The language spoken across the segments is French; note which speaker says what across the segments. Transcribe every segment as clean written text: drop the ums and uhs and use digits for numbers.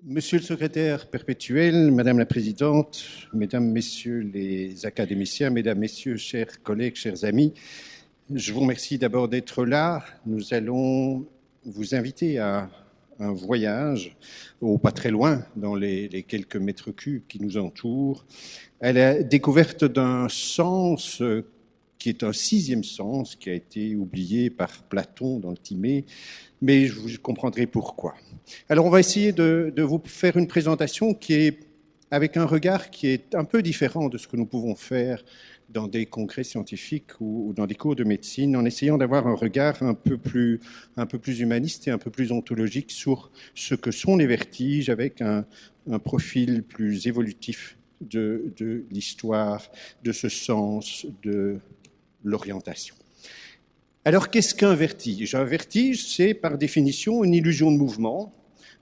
Speaker 1: Monsieur le secrétaire perpétuel, Madame la Présidente, Mesdames, Messieurs les académiciens, Mesdames, Messieurs, chers collègues, chers amis, je vous remercie d'abord d'être là. Nous allons vous inviter à un voyage, pas très loin, dans les quelques mètres cubes qui nous entourent, à la découverte d'un sens qui est un sixième sens, qui a été oublié par Platon dans le Timée, mais vous comprendrez pourquoi. Alors on va essayer de vous faire une présentation qui est avec un regard qui est un peu différent de ce que nous pouvons faire dans des congrès scientifiques ou dans des cours de médecine, en essayant d'avoir un regard un peu plus humaniste et un peu plus ontologique sur ce que sont les vertiges, avec un profil plus évolutif de l'histoire, de ce sens, de l'orientation. Alors, qu'est-ce qu'un vertige? Un vertige, c'est par définition une illusion de mouvement,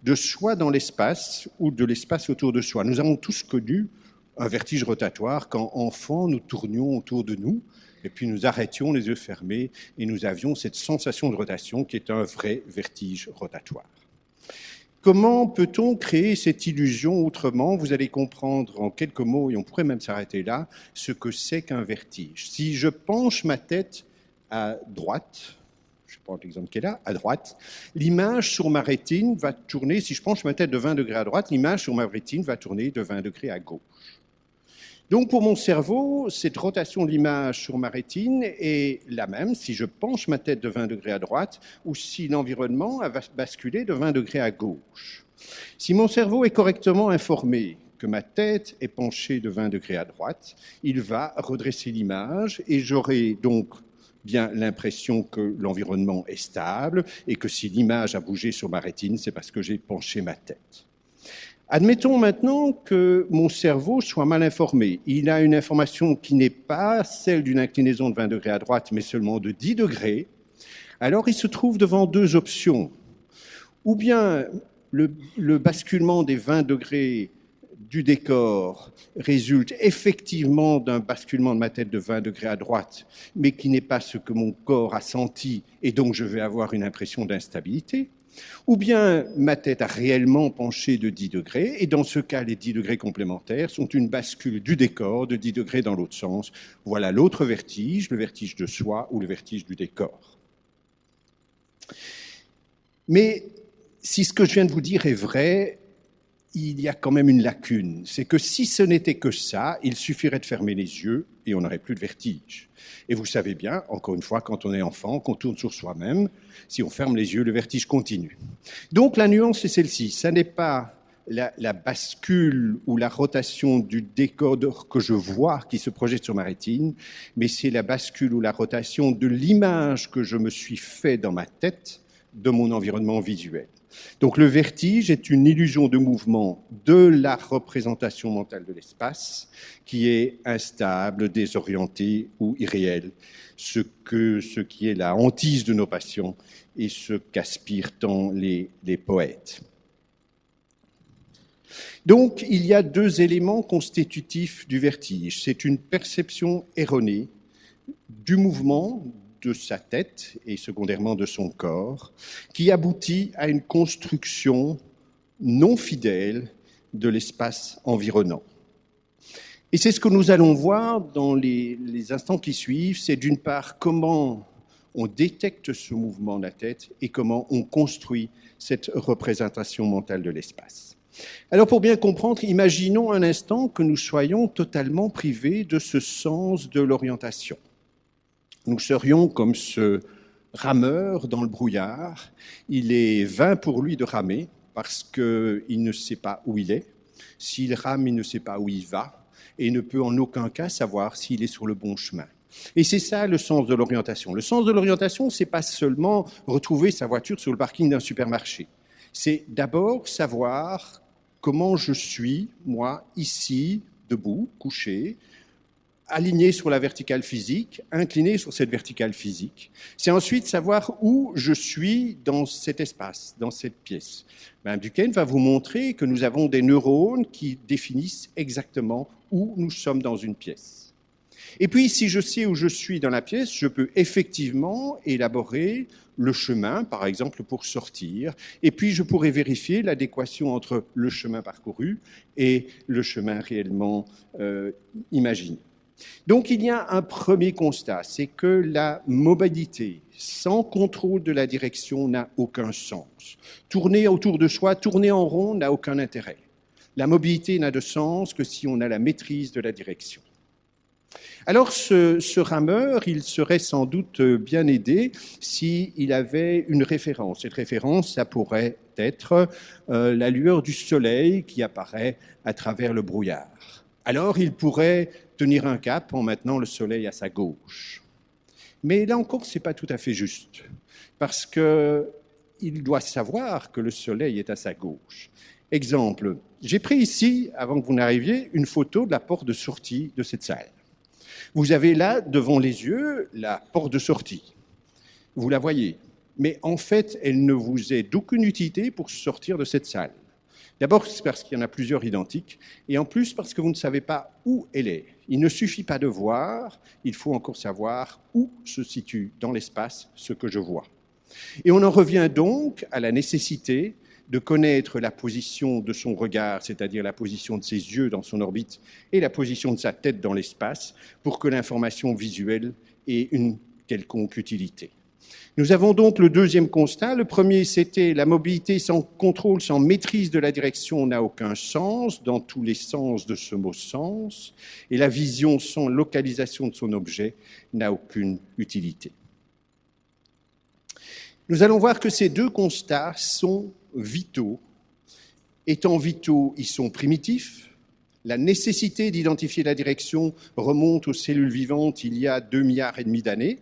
Speaker 1: de soi dans l'espace ou de l'espace autour de soi. Nous avons tous connu un vertige rotatoire quand, enfants, nous tournions autour de nous et puis nous arrêtions les yeux fermés et nous avions cette sensation de rotation qui est un vrai vertige rotatoire. Comment peut-on créer cette illusion autrement? Vous allez comprendre en quelques mots, et on pourrait même s'arrêter là, ce que c'est qu'un vertige. Si je penche ma tête à droite, je prends l'exemple qui est là, à droite, l'image sur ma rétine va tourner, si je penche ma tête de 20 degrés à droite, l'image sur ma rétine va tourner de 20 degrés à gauche. Donc pour mon cerveau, cette rotation de l'image sur ma rétine est la même si je penche ma tête de 20 degrés à droite ou si l'environnement va basculer de 20 degrés à gauche. Si mon cerveau est correctement informé que ma tête est penchée de 20 degrés à droite, il va redresser l'image et j'aurai donc bien l'impression que l'environnement est stable et que si l'image a bougé sur ma rétine, c'est parce que j'ai penché ma tête. Admettons maintenant que mon cerveau soit mal informé. Il a une information qui n'est pas celle d'une inclinaison de 20 degrés à droite, mais seulement de 10 degrés. Alors il se trouve devant deux options. Ou bien le basculement des 20 degrés du décor résulte effectivement d'un basculement de ma tête de 20 degrés à droite, mais qui n'est pas ce que mon corps a senti, et donc je vais avoir une impression d'instabilité. Ou bien ma tête a réellement penché de 10 degrés, et dans ce cas, les 10 degrés complémentaires sont une bascule du décor de 10 degrés dans l'autre sens. Voilà l'autre vertige, le vertige de soi ou le vertige du décor. Mais si ce que je viens de vous dire est vrai, il y a quand même une lacune. C'est que si ce n'était que ça, il suffirait de fermer les yeux et on n'aurait plus de vertige. Et vous savez bien, encore une fois, quand on est enfant, qu'on tourne sur soi-même, si on ferme les yeux, le vertige continue. Donc la nuance est celle-ci. Ça n'est pas la bascule ou la rotation du décor que je vois qui se projette sur ma rétine, mais c'est la bascule ou la rotation de l'image que je me suis fait dans ma tête de mon environnement visuel. Donc le vertige est une illusion de mouvement de la représentation mentale de l'espace qui est instable, désorientée ou irréelle, ce qui est la hantise de nos passions et ce qu'aspirent tant les poètes. Donc il y a deux éléments constitutifs du vertige. C'est une perception erronée du mouvement, de sa tête et secondairement de son corps, qui aboutit à une construction non fidèle de l'espace environnant. Et c'est ce que nous allons voir dans les instants qui suivent, c'est d'une part comment on détecte ce mouvement de la tête et comment on construit cette représentation mentale de l'espace. Alors pour bien comprendre, imaginons un instant que nous soyons totalement privés de ce sens de l'orientation. Nous serions comme ce rameur dans le brouillard. Il est vain pour lui de ramer parce qu'il ne sait pas où il est. S'il rame, il ne sait pas où il va et ne peut en aucun cas savoir s'il est sur le bon chemin. Et c'est ça le sens de l'orientation. Le sens de l'orientation, ce n'est pas seulement retrouver sa voiture sur le parking d'un supermarché. C'est d'abord savoir comment je suis, moi, ici, debout, couché, aligné sur la verticale physique, incliné sur cette verticale physique. C'est ensuite savoir où je suis dans cet espace, dans cette pièce. Duquesne va vous montrer que nous avons des neurones qui définissent exactement où nous sommes dans une pièce. Et puis, si je sais où je suis dans la pièce, je peux effectivement élaborer le chemin, par exemple, pour sortir. Et puis, je pourrais vérifier l'adéquation entre le chemin parcouru et le chemin réellement imaginé. Donc, il y a un premier constat, c'est que la mobilité sans contrôle de la direction n'a aucun sens. Tourner autour de soi, tourner en rond n'a aucun intérêt. La mobilité n'a de sens que si on a la maîtrise de la direction. Alors, ce rameur, il serait sans doute bien aidé s'il avait une référence. Cette référence, ça pourrait être la lueur du soleil qui apparaît à travers le brouillard. Alors, il pourrait tenir un cap en maintenant le soleil à sa gauche. Mais là encore, ce n'est pas tout à fait juste, parce qu'il doit savoir que le soleil est à sa gauche. Exemple, j'ai pris ici, avant que vous n'arriviez, une photo de la porte de sortie de cette salle. Vous avez là, devant les yeux, la porte de sortie. Vous la voyez. Mais en fait, elle ne vous est d'aucune utilité pour sortir de cette salle. D'abord, c'est parce qu'il y en a plusieurs identiques, et en plus parce que vous ne savez pas où elle est. Il ne suffit pas de voir, il faut encore savoir où se situe dans l'espace ce que je vois. Et on en revient donc à la nécessité de connaître la position de son regard, c'est-à-dire la position de ses yeux dans son orbite et la position de sa tête dans l'espace, pour que l'information visuelle ait une quelconque utilité. Nous avons donc le deuxième constat. Le premier, c'était la mobilité sans contrôle, sans maîtrise de la direction n'a aucun sens, dans tous les sens de ce mot sens, et la vision sans localisation de son objet n'a aucune utilité. Nous allons voir que ces deux constats sont vitaux. Étant vitaux, ils sont primitifs. La nécessité d'identifier la direction remonte aux cellules vivantes il y a 2,5 milliards d'années.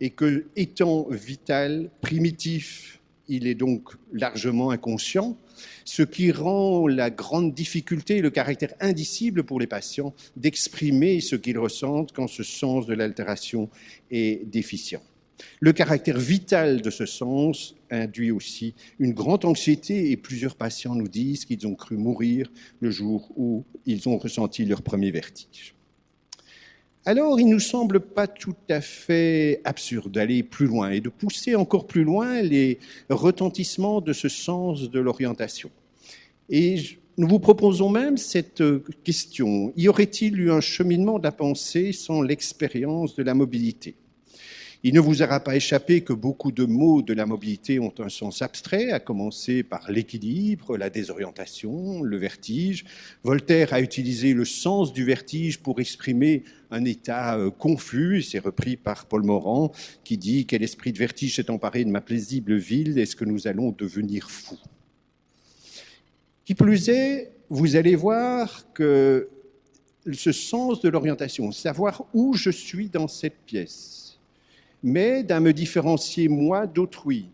Speaker 1: Et que, étant vital, primitif, il est donc largement inconscient, ce qui rend la grande difficulté, le caractère indicible pour les patients d'exprimer ce qu'ils ressentent quand ce sens de l'altération est déficient. Le caractère vital de ce sens induit aussi une grande anxiété et plusieurs patients nous disent qu'ils ont cru mourir le jour où ils ont ressenti leur premier vertige. Alors, il ne nous semble pas tout à fait absurde d'aller plus loin et de pousser encore plus loin les retentissements de ce sens de l'orientation. Et nous vous proposons même cette question. Y aurait-il eu un cheminement de la pensée sans l'expérience de la mobilité ? Il ne vous aura pas échappé que beaucoup de mots de la mobilité ont un sens abstrait, à commencer par l'équilibre, la désorientation, le vertige. Voltaire a utilisé le sens du vertige pour exprimer un état confus, c'est repris par Paul Morand, qui dit « Quel esprit de vertige s'est emparé de ma paisible ville, est-ce que nous allons devenir fous ?» Qui plus est, vous allez voir que ce sens de l'orientation, savoir où je suis dans cette pièce, mais d'à me différencier moi d'autrui,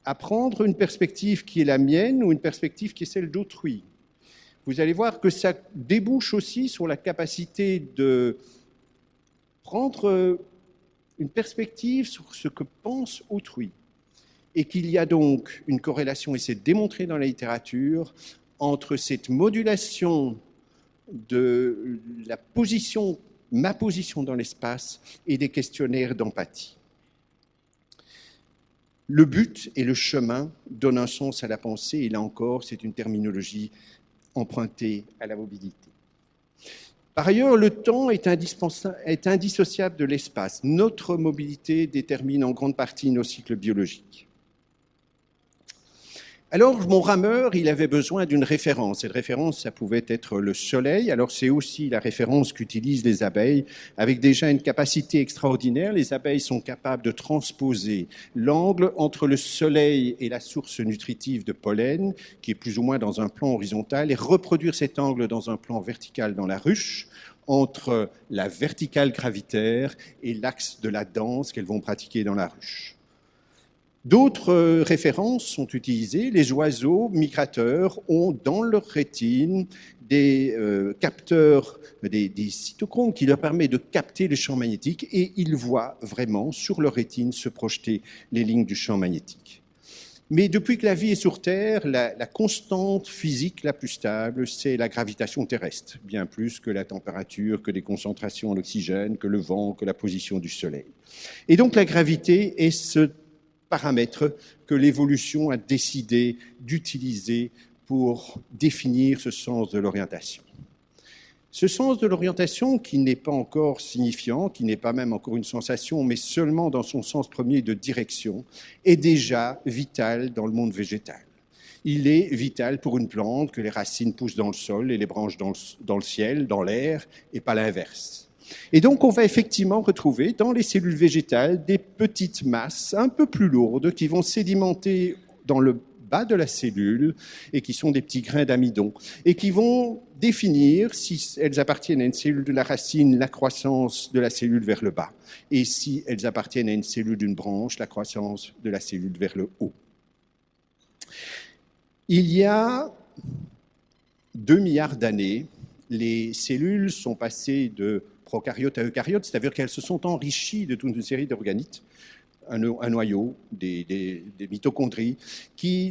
Speaker 1: à prendre une perspective qui est la mienne ou une perspective qui est celle d'autrui. Vous allez voir que ça débouche aussi sur la capacité de prendre une perspective sur ce que pense autrui. Et qu'il y a donc une corrélation, et c'est démontré dans la littérature, entre cette modulation de la position, ma position dans l'espace et des questionnaires d'empathie. Le but et le chemin donnent un sens à la pensée, et là encore, c'est une terminologie empruntée à la mobilité. Par ailleurs, le temps est indissociable de l'espace. Notre mobilité détermine en grande partie nos cycles biologiques. Alors, mon rameur, il avait besoin d'une référence. Cette référence, ça pouvait être le soleil. Alors, c'est aussi la référence qu'utilisent les abeilles, avec déjà une capacité extraordinaire. Les abeilles sont capables de transposer l'angle entre le soleil et la source nutritive de pollen, qui est plus ou moins dans un plan horizontal, et reproduire cet angle dans un plan vertical dans la ruche, entre la verticale gravitaire et l'axe de la danse qu'elles vont pratiquer dans la ruche. D'autres références sont utilisées. Les oiseaux migrateurs ont dans leur rétine des capteurs, des cytochromes qui leur permettent de capter le champ magnétique et ils voient vraiment sur leur rétine se projeter les lignes du champ magnétique. Mais depuis que la vie est sur Terre, la constante physique la plus stable, c'est la gravitation terrestre, bien plus que la température, que les concentrations en oxygène, que le vent, que la position du Soleil. Et donc la gravité est ce paramètre que l'évolution a décidé d'utiliser pour définir ce sens de l'orientation. Ce sens de l'orientation, qui n'est pas encore signifiant, qui n'est pas même encore une sensation, mais seulement dans son sens premier de direction, est déjà vital dans le monde végétal. Il est vital pour une plante que les racines poussent dans le sol et les branches dans le ciel, dans l'air, et pas l'inverse. Et donc, on va effectivement retrouver dans les cellules végétales des petites masses un peu plus lourdes qui vont sédimenter dans le bas de la cellule et qui sont des petits grains d'amidon et qui vont définir, si elles appartiennent à une cellule de la racine, la croissance de la cellule vers le bas et si elles appartiennent à une cellule d'une branche, la croissance de la cellule vers le haut. Il y a 2 milliards d'années, les cellules sont passées de prokaryotes à eucaryotes, c'est-à-dire qu'elles se sont enrichies de toute une série d'organites, un noyau, des mitochondries,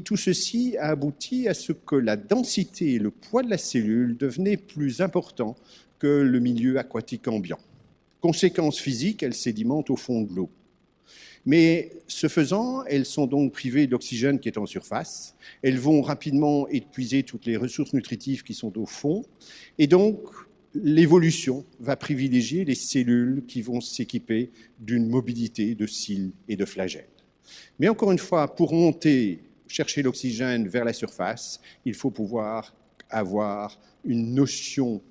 Speaker 1: tout ceci a abouti à ce que la densité et le poids de la cellule devenaient plus importants que le milieu aquatique ambiant. Conséquence physique, elles sédimentent au fond de l'eau. Mais ce faisant, elles sont donc privées d'oxygène qui est en surface, elles vont rapidement épuiser toutes les ressources nutritives qui sont au fond, et donc l'évolution va privilégier les cellules qui vont s'équiper d'une mobilité de cils et de flagelles. Mais encore une fois, pour monter, chercher l'oxygène vers la surface, il faut pouvoir avoir une notion,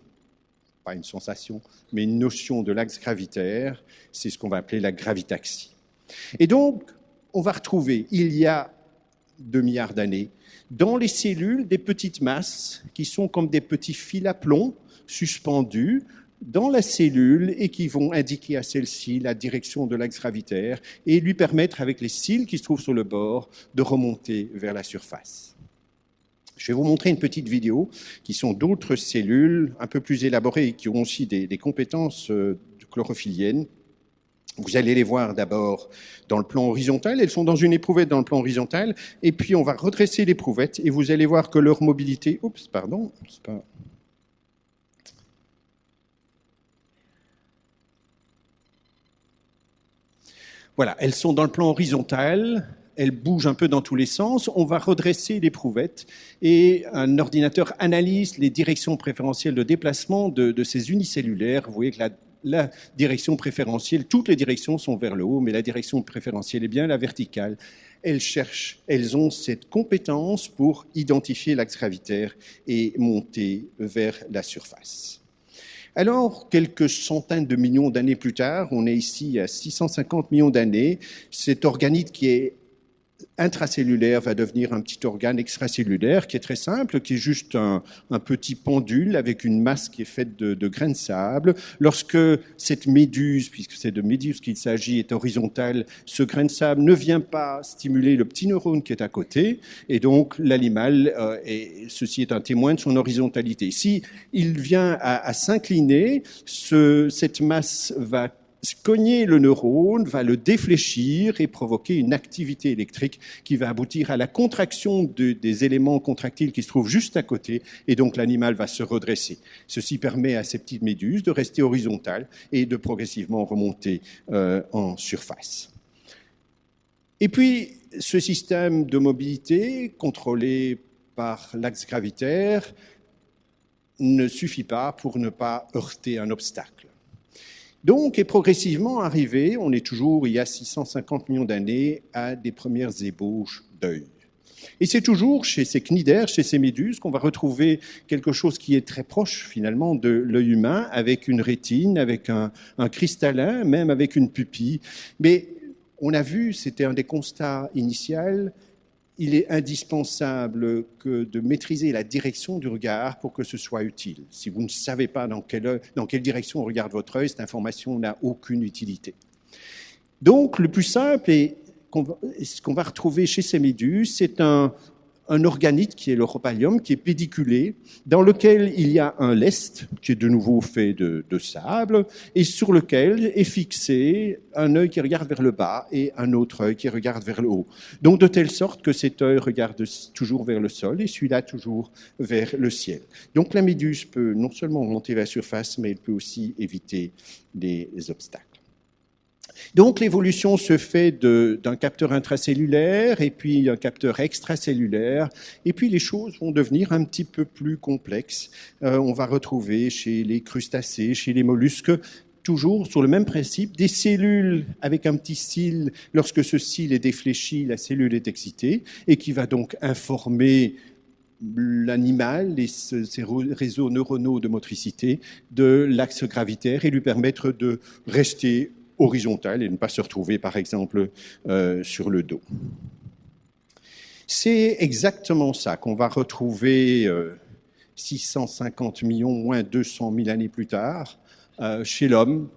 Speaker 1: pas une sensation, mais une notion de l'axe gravitaire, c'est ce qu'on va appeler la gravitaxie. Et donc, on va retrouver, il y a 2 milliards d'années, dans les cellules, des petites masses qui sont comme des petits fils à plomb suspendus dans la cellule et qui vont indiquer à celle-ci la direction de l'axe gravitaire et lui permettre, avec les cils qui se trouvent sur le bord, de remonter vers la surface. Je vais vous montrer une petite vidéo qui sont d'autres cellules un peu plus élaborées et qui ont aussi des compétences chlorophylliennes. Vous allez les voir d'abord dans le plan horizontal. Elles sont dans une éprouvette dans le plan horizontal. Et puis, on va redresser l'éprouvette et vous allez voir que leur mobilité... Voilà, elles sont dans le plan horizontal, elles bougent un peu dans tous les sens. On va redresser l'éprouvette et un ordinateur analyse les directions préférentielles de déplacement de ces unicellulaires. Vous voyez que la direction préférentielle, toutes les directions sont vers le haut, mais la direction préférentielle est bien la verticale. Elles ont cette compétence pour identifier l'axe gravitaire et monter vers la surface. Alors, quelques centaines de millions d'années plus tard, on est ici à 650 millions d'années, cet organite qui est intracellulaire va devenir un petit organe extracellulaire qui est très simple, qui est juste un petit pendule avec une masse qui est faite de grains de sable. Lorsque cette méduse, puisque c'est de méduse qu'il s'agit, est horizontale, ce grain de sable ne vient pas stimuler le petit neurone qui est à côté, et donc l'animal, ceci est un témoin de son horizontalité. Si il vient à s'incliner, cette masse va cogner le neurone, va le défléchir et provoquer une activité électrique qui va aboutir à la contraction des éléments contractiles qui se trouvent juste à côté, et donc l'animal va se redresser. Ceci permet à ces petites méduses de rester horizontales et de progressivement remonter en surface. Et puis, ce système de mobilité contrôlé par l'axe gravitaire ne suffit pas pour ne pas heurter un obstacle. Donc, est progressivement arrivé, on est toujours, il y a 650 millions d'années, à des premières ébauches d'œil. Et c'est toujours chez ces cnidaires, chez ces méduses, qu'on va retrouver quelque chose qui est très proche, finalement, de l'œil humain, avec une rétine, avec un cristallin, même avec une pupille. Mais on a vu, c'était un des constats initiaux, il est indispensable de maîtriser la direction du regard pour que ce soit utile. Si vous ne savez pas dans quelle direction regarde votre œil, cette information n'a aucune utilité. Donc, le plus simple, et ce qu'on va retrouver chez ces méduses, c'est un un organite qui est le rhopalium, qui est pédiculé, dans lequel il y a un lest, qui est de nouveau fait de sable, et sur lequel est fixé un œil qui regarde vers le bas et un autre œil qui regarde vers le haut. Donc de telle sorte que cet œil regarde toujours vers le sol et celui-là toujours vers le ciel. Donc la méduse peut non seulement monter vers la surface, mais elle peut aussi éviter les obstacles. Donc l'évolution se fait d'un capteur intracellulaire et puis un capteur extracellulaire, et puis les choses vont devenir un petit peu plus complexes. On va retrouver chez les crustacés, chez les mollusques, toujours sur le même principe, des cellules avec un petit cil. Lorsque ce cil est défléchi, la cellule est excitée et qui va donc informer l'animal, ses réseaux neuronaux de motricité, de l'axe gravitaire et lui permettre de rester horizontal et ne pas se retrouver, par exemple, sur le dos. C'est exactement ça qu'on va retrouver 650 millions, moins 200 000 années plus tard, chez l'homme,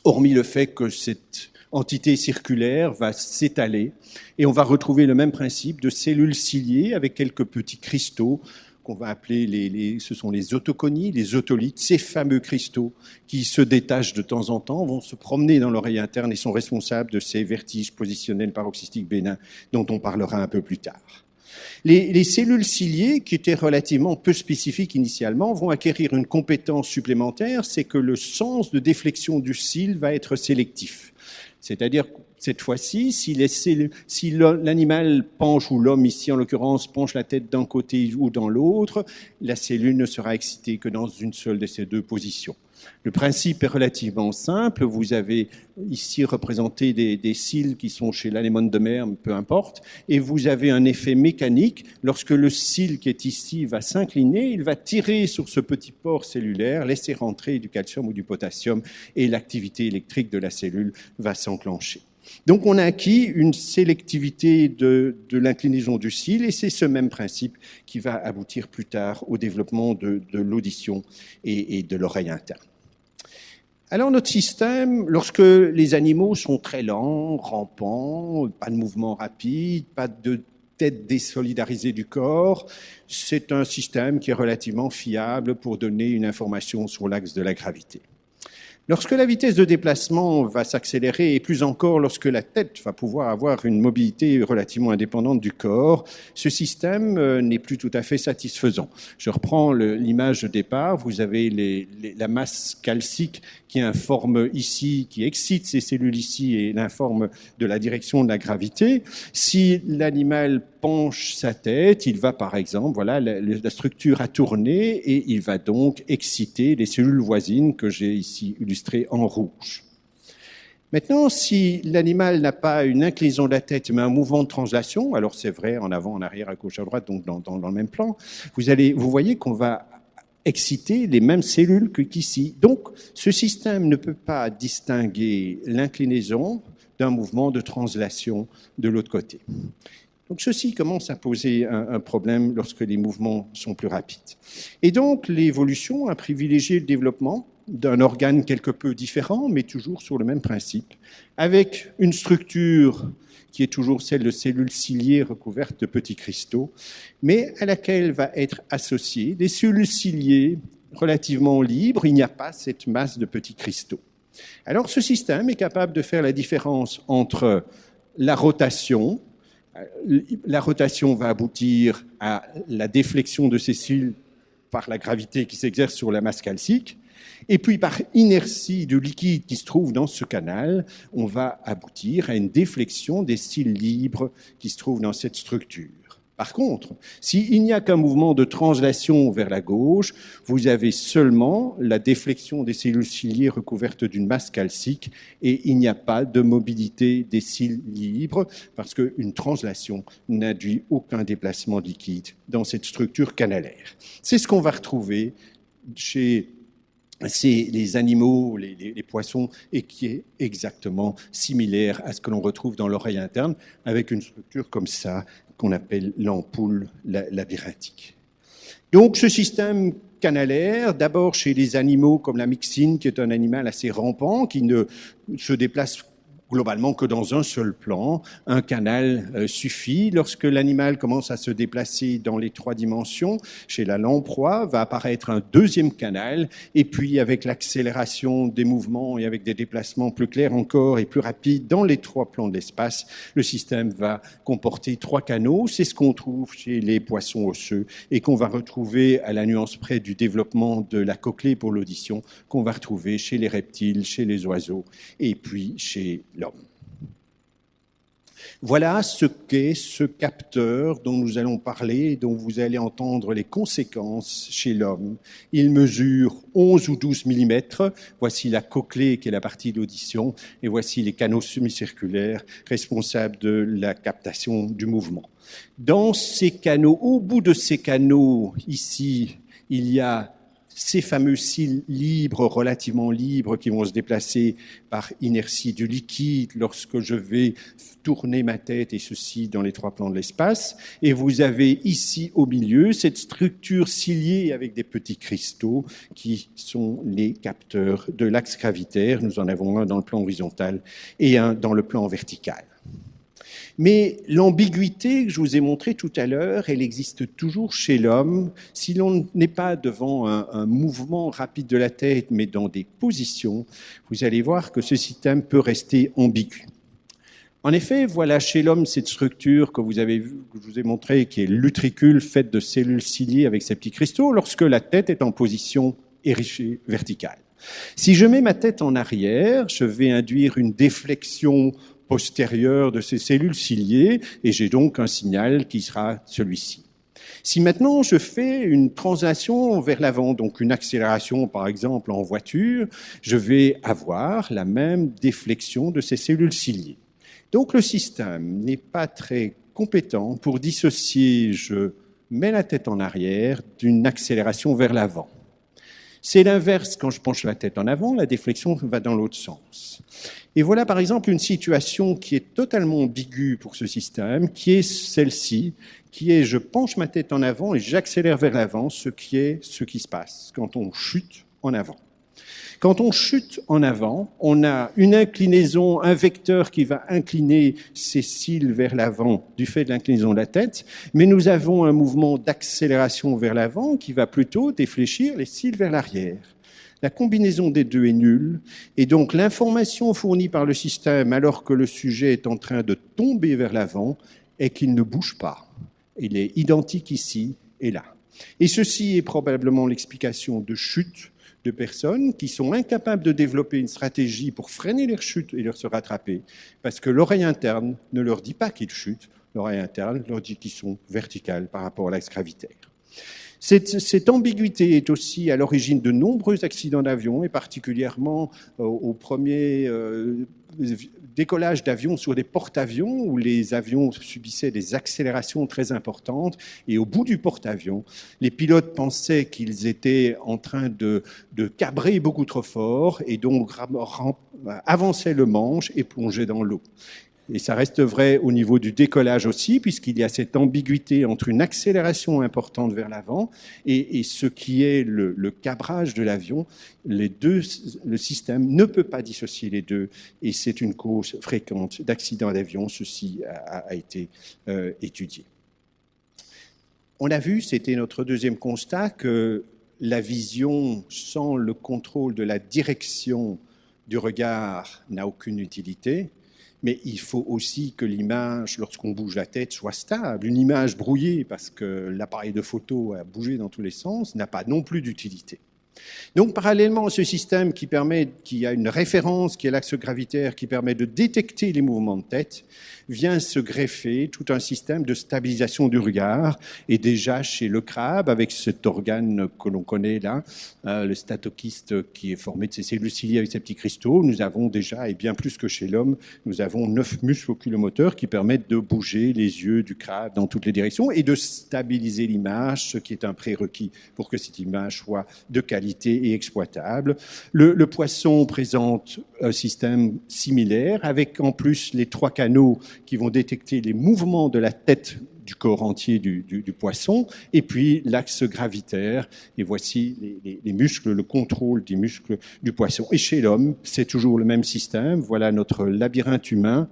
Speaker 1: hormis le fait que cette entité circulaire va s'étaler et on va retrouver le même principe de cellules ciliées avec quelques petits cristaux qu'on va appeler, ce sont les autoconies, les otolithes, ces fameux cristaux qui se détachent de temps en temps, vont se promener dans l'oreille interne et sont responsables de ces vertiges positionnels paroxystiques bénins dont on parlera un peu plus tard. Les cellules ciliées, qui étaient relativement peu spécifiques initialement, vont acquérir une compétence supplémentaire, c'est que le sens de déflexion du cil va être sélectif. C'est-à-dire, cette fois-ci, si l'animal penche, ou l'homme ici en l'occurrence, penche la tête d'un côté ou dans l'autre, la cellule ne sera excitée que dans une seule de ces deux positions. Le principe est relativement simple. Vous avez ici représenté des cils qui sont chez l'anémone de mer, peu importe, et vous avez un effet mécanique. Lorsque le cil qui est ici va s'incliner, il va tirer sur ce petit pore cellulaire, laisser rentrer du calcium ou du potassium, et l'activité électrique de la cellule va s'enclencher. Donc on a acquis une sélectivité de l'inclinaison du cil, et c'est ce même principe qui va aboutir plus tard au développement de l'audition et de l'oreille interne. Alors notre système, lorsque les animaux sont très lents, rampants, pas de mouvement rapide, pas de tête désolidarisée du corps, c'est un système qui est relativement fiable pour donner une information sur l'axe de la gravité. Lorsque la vitesse de déplacement va s'accélérer, et plus encore lorsque la tête va pouvoir avoir une mobilité relativement indépendante du corps, ce système n'est plus tout à fait satisfaisant. Je reprends l'image de départ. Vous avez la masse calcique qui informe ici, qui excite ces cellules ici et l'informe de la direction de la gravité. Si l'animal penche sa tête, il va par exemple, voilà, la structure a tourné et il va donc exciter les cellules voisines que j'ai ici illustrées en rouge. Maintenant, si l'animal n'a pas une inclinaison de la tête, mais un mouvement de translation, alors c'est vrai en avant, en arrière, à gauche, à droite, donc dans le même plan, vous voyez qu'on va exciter les mêmes cellules qu'ici. Donc, ce système ne peut pas distinguer l'inclinaison d'un mouvement de translation de l'autre côté. Donc, ceci commence à poser un problème lorsque les mouvements sont plus rapides. Et donc, l'évolution a privilégié le développement d'un organe quelque peu différent, mais toujours sur le même principe, avec une structure qui est toujours celle de cellules ciliées recouvertes de petits cristaux, mais à laquelle va être associée des cellules ciliées relativement libres. Il n'y a pas cette masse de petits cristaux. Alors, ce système est capable de faire la différence entre la rotation. La rotation va aboutir à la déflexion de ces cellules par la gravité qui s'exerce sur la masse calcique. Et puis, par inertie du liquide qui se trouve dans ce canal, on va aboutir à une déflexion des cils libres qui se trouvent dans cette structure. Par contre, s'il n'y a qu'un mouvement de translation vers la gauche, vous avez seulement la déflexion des cellules ciliées recouvertes d'une masse calcique et il n'y a pas de mobilité des cils libres parce qu'une translation n'induit aucun déplacement de liquide dans cette structure canalaire. C'est ce qu'on va retrouver chez les animaux, les poissons, et qui est exactement similaire à ce que l'on retrouve dans l'oreille interne, avec une structure comme ça, qu'on appelle l'ampoule labyrinthique. Donc ce système canalaire, d'abord chez les animaux comme la myxine, qui est un animal assez rampant, qui ne se déplace globalement que dans un seul plan. Un canal suffit. Lorsque l'animal commence à se déplacer dans les 3 dimensions, chez la lamproie, va apparaître un deuxième canal. Et puis, avec l'accélération des mouvements et avec des déplacements plus clairs encore et plus rapides dans les 3 plans de l'espace, le système va comporter 3 canaux. C'est ce qu'on trouve chez les poissons osseux et qu'on va retrouver à la nuance près du développement de la cochlée pour l'audition, qu'on va retrouver chez les reptiles, chez les oiseaux et puis chez l'homme. Voilà ce qu'est ce capteur dont nous allons parler et dont vous allez entendre les conséquences chez l'homme. Il mesure 11 ou 12 mm. Voici la cochlée qui est la partie d'audition et voici les canaux semi-circulaires responsables de la captation du mouvement. Dans ces canaux, au bout de ces canaux, ici, il y a ces fameux cils libres, relativement libres, qui vont se déplacer par inertie du liquide lorsque je vais tourner ma tête, et ceci dans les 3 plans de l'espace. Et vous avez ici au milieu cette structure ciliée avec des petits cristaux qui sont les capteurs de l'axe gravitaire. Nous en avons un dans le plan horizontal et un dans le plan vertical. Mais l'ambiguïté que je vous ai montrée tout à l'heure, elle existe toujours chez l'homme. Si l'on n'est pas devant un mouvement rapide de la tête, mais dans des positions, vous allez voir que ce système peut rester ambigu. En effet, voilà chez l'homme cette structure que vous avez vue, que je vous ai montrée, qui est l'utricule faite de cellules ciliées avec ces petits cristaux, lorsque la tête est en position érigée verticale. Si je mets ma tête en arrière, je vais induire une déflexion postérieure de ces cellules ciliées et j'ai donc un signal qui sera celui-ci. Si maintenant je fais une translation vers l'avant, donc une accélération par exemple en voiture, je vais avoir la même déflexion de ces cellules ciliées. Donc le système n'est pas très compétent pour dissocier je mets la tête en arrière d'une accélération vers l'avant. C'est l'inverse, quand je penche la tête en avant, la déflexion va dans l'autre sens. Et voilà par exemple une situation qui est totalement ambiguë pour ce système, qui est celle-ci, qui est je penche ma tête en avant et j'accélère vers l'avant, ce qui se passe quand on chute en avant. Quand on chute en avant, on a une inclinaison, un vecteur qui va incliner ses cils vers l'avant du fait de l'inclinaison de la tête, mais nous avons un mouvement d'accélération vers l'avant qui va plutôt défléchir les cils vers l'arrière. La combinaison des deux est nulle, et donc l'information fournie par le système alors que le sujet est en train de tomber vers l'avant est qu'il ne bouge pas. Il est identique ici et là. Et ceci est probablement l'explication de chute de personnes qui sont incapables de développer une stratégie pour freiner leur chute et leur se rattraper, parce que l'oreille interne ne leur dit pas qu'ils chutent, l'oreille interne leur dit qu'ils sont verticales par rapport à l'axe gravitaire. Cette ambiguïté est aussi à l'origine de nombreux accidents d'avion, et particulièrement au premier décollage d'avions sur des porte-avions, où les avions subissaient des accélérations très importantes, et au bout du porte-avions, les pilotes pensaient qu'ils étaient en train de cabrer beaucoup trop fort, et donc avançaient le manche et plongeaient dans l'eau. Et ça reste vrai au niveau du décollage aussi, puisqu'il y a cette ambiguïté entre une accélération importante vers l'avant et ce qui est le cabrage de l'avion. Le système ne peut pas dissocier les deux, et c'est une cause fréquente d'accidents d'avion. Ceci a été étudié. On a vu, c'était notre deuxième constat, que la vision sans le contrôle de la direction du regard n'a aucune utilité. Mais il faut aussi que l'image, lorsqu'on bouge la tête, soit stable. Une image brouillée parce que l'appareil de photo a bougé dans tous les sens n'a pas non plus d'utilité. Donc, parallèlement à ce système qui a une référence, qui est l'axe gravitaire, qui permet de détecter les mouvements de tête, vient se greffer tout un système de stabilisation du regard. Et déjà chez le crabe, avec cet organe que l'on connaît là, le statokyste qui est formé de ces cellules ciliées avec ces petits cristaux, nous avons déjà, et bien plus que chez l'homme, nous avons 9 muscles oculomoteurs qui permettent de bouger les yeux du crabe dans toutes les directions et de stabiliser l'image, ce qui est un prérequis pour que cette image soit de qualité et exploitable. Le poisson présente un système similaire, avec en plus les 3 canaux qui vont détecter les mouvements de la tête du corps entier du poisson, et puis l'axe gravitaire, et voici les muscles, le contrôle des muscles du poisson. Et chez l'homme, c'est toujours le même système. Voilà notre labyrinthe humain,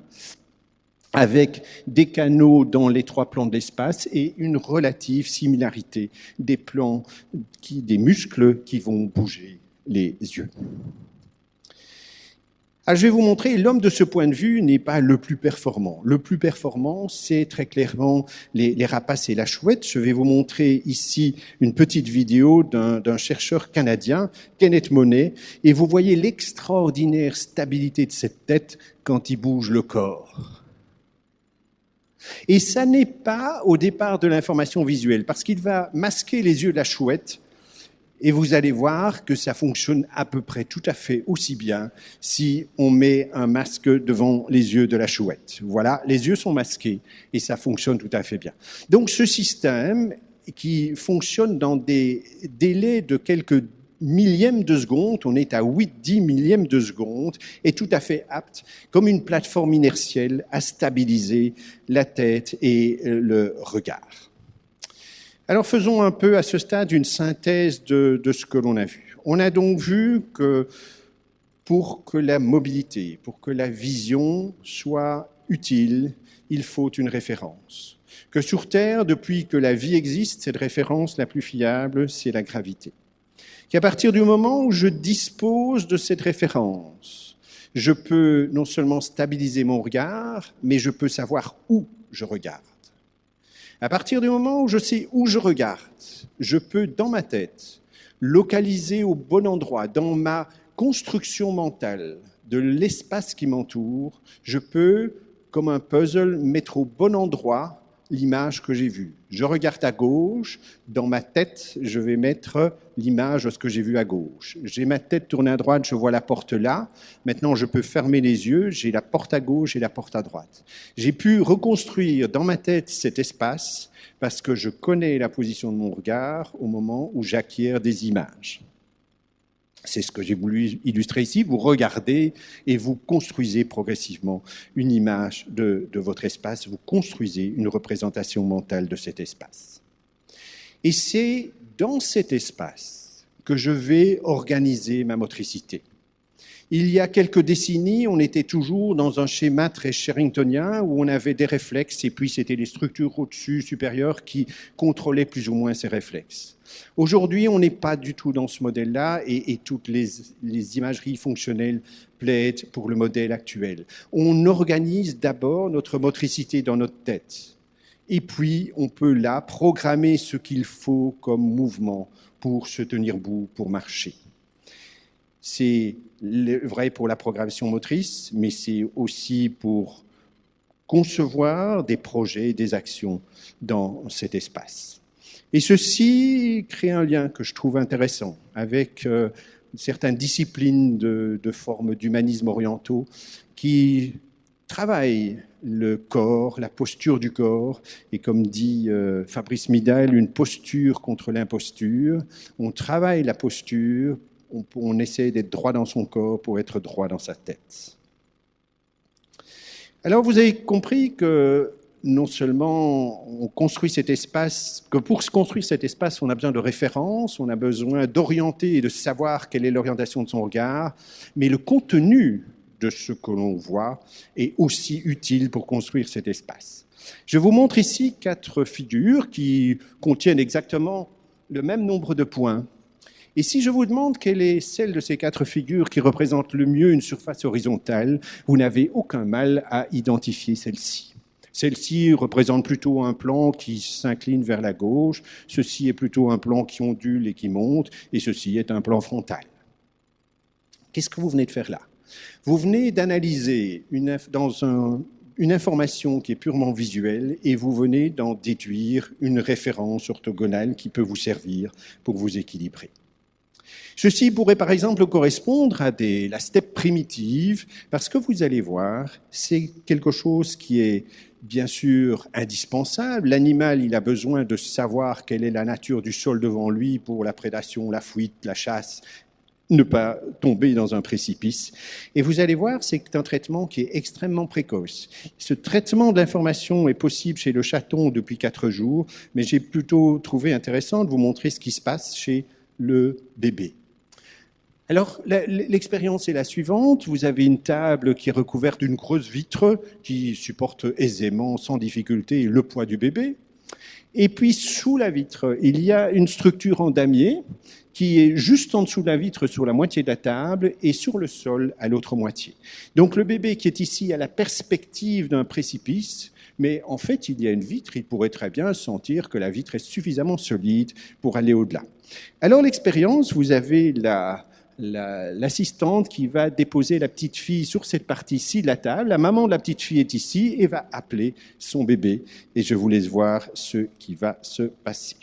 Speaker 1: avec des canaux dans les 3 plans de l'espace et une relative similarité des plans, des muscles qui vont bouger les yeux. Alors, je vais vous montrer, l'homme de ce point de vue n'est pas le plus performant. Le plus performant, c'est très clairement les rapaces et la chouette. Je vais vous montrer ici une petite vidéo d'un chercheur canadien, Kenneth Monet, et vous voyez l'extraordinaire stabilité de cette tête quand il bouge le corps. Et ça n'est pas au départ de l'information visuelle, parce qu'il va masquer les yeux de la chouette, et vous allez voir que ça fonctionne à peu près tout à fait aussi bien si on met un masque devant les yeux de la chouette. Voilà, les yeux sont masqués et ça fonctionne tout à fait bien. Donc ce système qui fonctionne dans des délais de quelques millièmes de seconde, on est à 8-10 millièmes de seconde, est tout à fait apte, comme une plateforme inertielle, à stabiliser la tête et le regard. Alors faisons un peu à ce stade une synthèse de ce que l'on a vu. On a donc vu que pour que la mobilité, pour que la vision soit utile, il faut une référence. Que sur Terre, depuis que la vie existe, cette référence la plus fiable, c'est la gravité. Qu'à partir du moment où je dispose de cette référence, je peux non seulement stabiliser mon regard, mais je peux savoir où je regarde. À partir du moment où je sais où je regarde, je peux, dans ma tête, localiser au bon endroit, dans ma construction mentale de l'espace qui m'entoure, je peux, comme un puzzle, mettre au bon endroit l'image que j'ai vue. Je regarde à gauche, dans ma tête, je vais mettre l'image de ce que j'ai vu à gauche. J'ai ma tête tournée à droite, je vois la porte là. Maintenant, je peux fermer les yeux, j'ai la porte à gauche et la porte à droite. J'ai pu reconstruire dans ma tête cet espace parce que je connais la position de mon regard au moment où j'acquiers des images. C'est ce que j'ai voulu illustrer ici. Vous regardez et vous construisez progressivement une image de votre espace. Vous construisez une représentation mentale de cet espace. Et c'est dans cet espace que je vais organiser ma motricité. Il y a quelques décennies, on était toujours dans un schéma très sherringtonien où on avait des réflexes et puis c'était les structures au-dessus, supérieures, qui contrôlaient plus ou moins ces réflexes. Aujourd'hui, on n'est pas du tout dans ce modèle-là et toutes les imageries fonctionnelles plaident pour le modèle actuel. On organise d'abord notre motricité dans notre tête et puis on peut là programmer ce qu'il faut comme mouvement pour se tenir debout, pour marcher. C'est vrai pour la programmation motrice, mais c'est aussi pour concevoir des projets, des actions dans cet espace. Et ceci crée un lien que je trouve intéressant avec certaines disciplines de formes d'humanisme orientaux qui travaillent le corps, la posture du corps, et comme dit Fabrice Midal, une posture contre l'imposture. On travaille la posture, on essaie d'être droit dans son corps pour être droit dans sa tête. Alors vous avez compris que non seulement on construit cet espace, que pour se construire cet espace, on a besoin de références, on a besoin d'orienter et de savoir quelle est l'orientation de son regard, mais le contenu de ce que l'on voit est aussi utile pour construire cet espace. Je vous montre ici 4 figures qui contiennent exactement le même nombre de points. Et si je vous demande quelle est celle de ces 4 figures qui représente le mieux une surface horizontale, vous n'avez aucun mal à identifier celle-ci. Celle-ci représente plutôt un plan qui s'incline vers la gauche, ceci est plutôt un plan qui ondule et qui monte, et ceci est un plan frontal. Qu'est-ce que vous venez de faire là? Vous venez d'analyser une information qui est purement visuelle et vous venez d'en déduire une référence orthogonale qui peut vous servir pour vous équilibrer. Ceci pourrait par exemple correspondre à la steppe primitive, parce que vous allez voir, c'est quelque chose qui est bien sûr indispensable. L'animal, il a besoin de savoir quelle est la nature du sol devant lui pour la prédation, la fuite, la chasse, ne pas tomber dans un précipice. Et vous allez voir, c'est un traitement qui est extrêmement précoce. Ce traitement de l'information est possible chez le chaton depuis 4 jours, mais j'ai plutôt trouvé intéressant de vous montrer ce qui se passe chez le bébé. Alors, l'expérience est la suivante. Vous avez une table qui est recouverte d'une grosse vitre qui supporte aisément, sans difficulté, le poids du bébé. Et puis, sous la vitre, il y a une structure en damier qui est juste en dessous de la vitre sur la moitié de la table et sur le sol à l'autre moitié. Donc, le bébé qui est ici a la perspective d'un précipice, mais en fait, il y a une vitre, il pourrait très bien sentir que la vitre est suffisamment solide pour aller au-delà. Alors, l'expérience, vous avez l'assistante qui va déposer la petite fille sur cette partie-ci de la table. La maman de la petite fille est ici et va appeler son bébé. Et je vous laisse voir ce qui va se passer.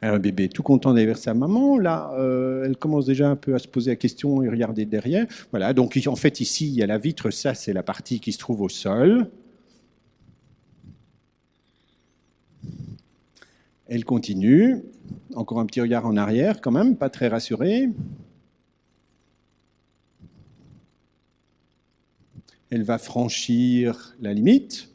Speaker 1: Alors, le bébé est tout content d'aller vers sa maman. Là, elle commence déjà un peu à se poser la question et regarder derrière. Voilà, donc en fait, ici, il y a la vitre. Ça, c'est la partie qui se trouve au sol. Elle continue. Encore un petit regard en arrière, quand même, pas très rassurée. Elle va franchir la limite.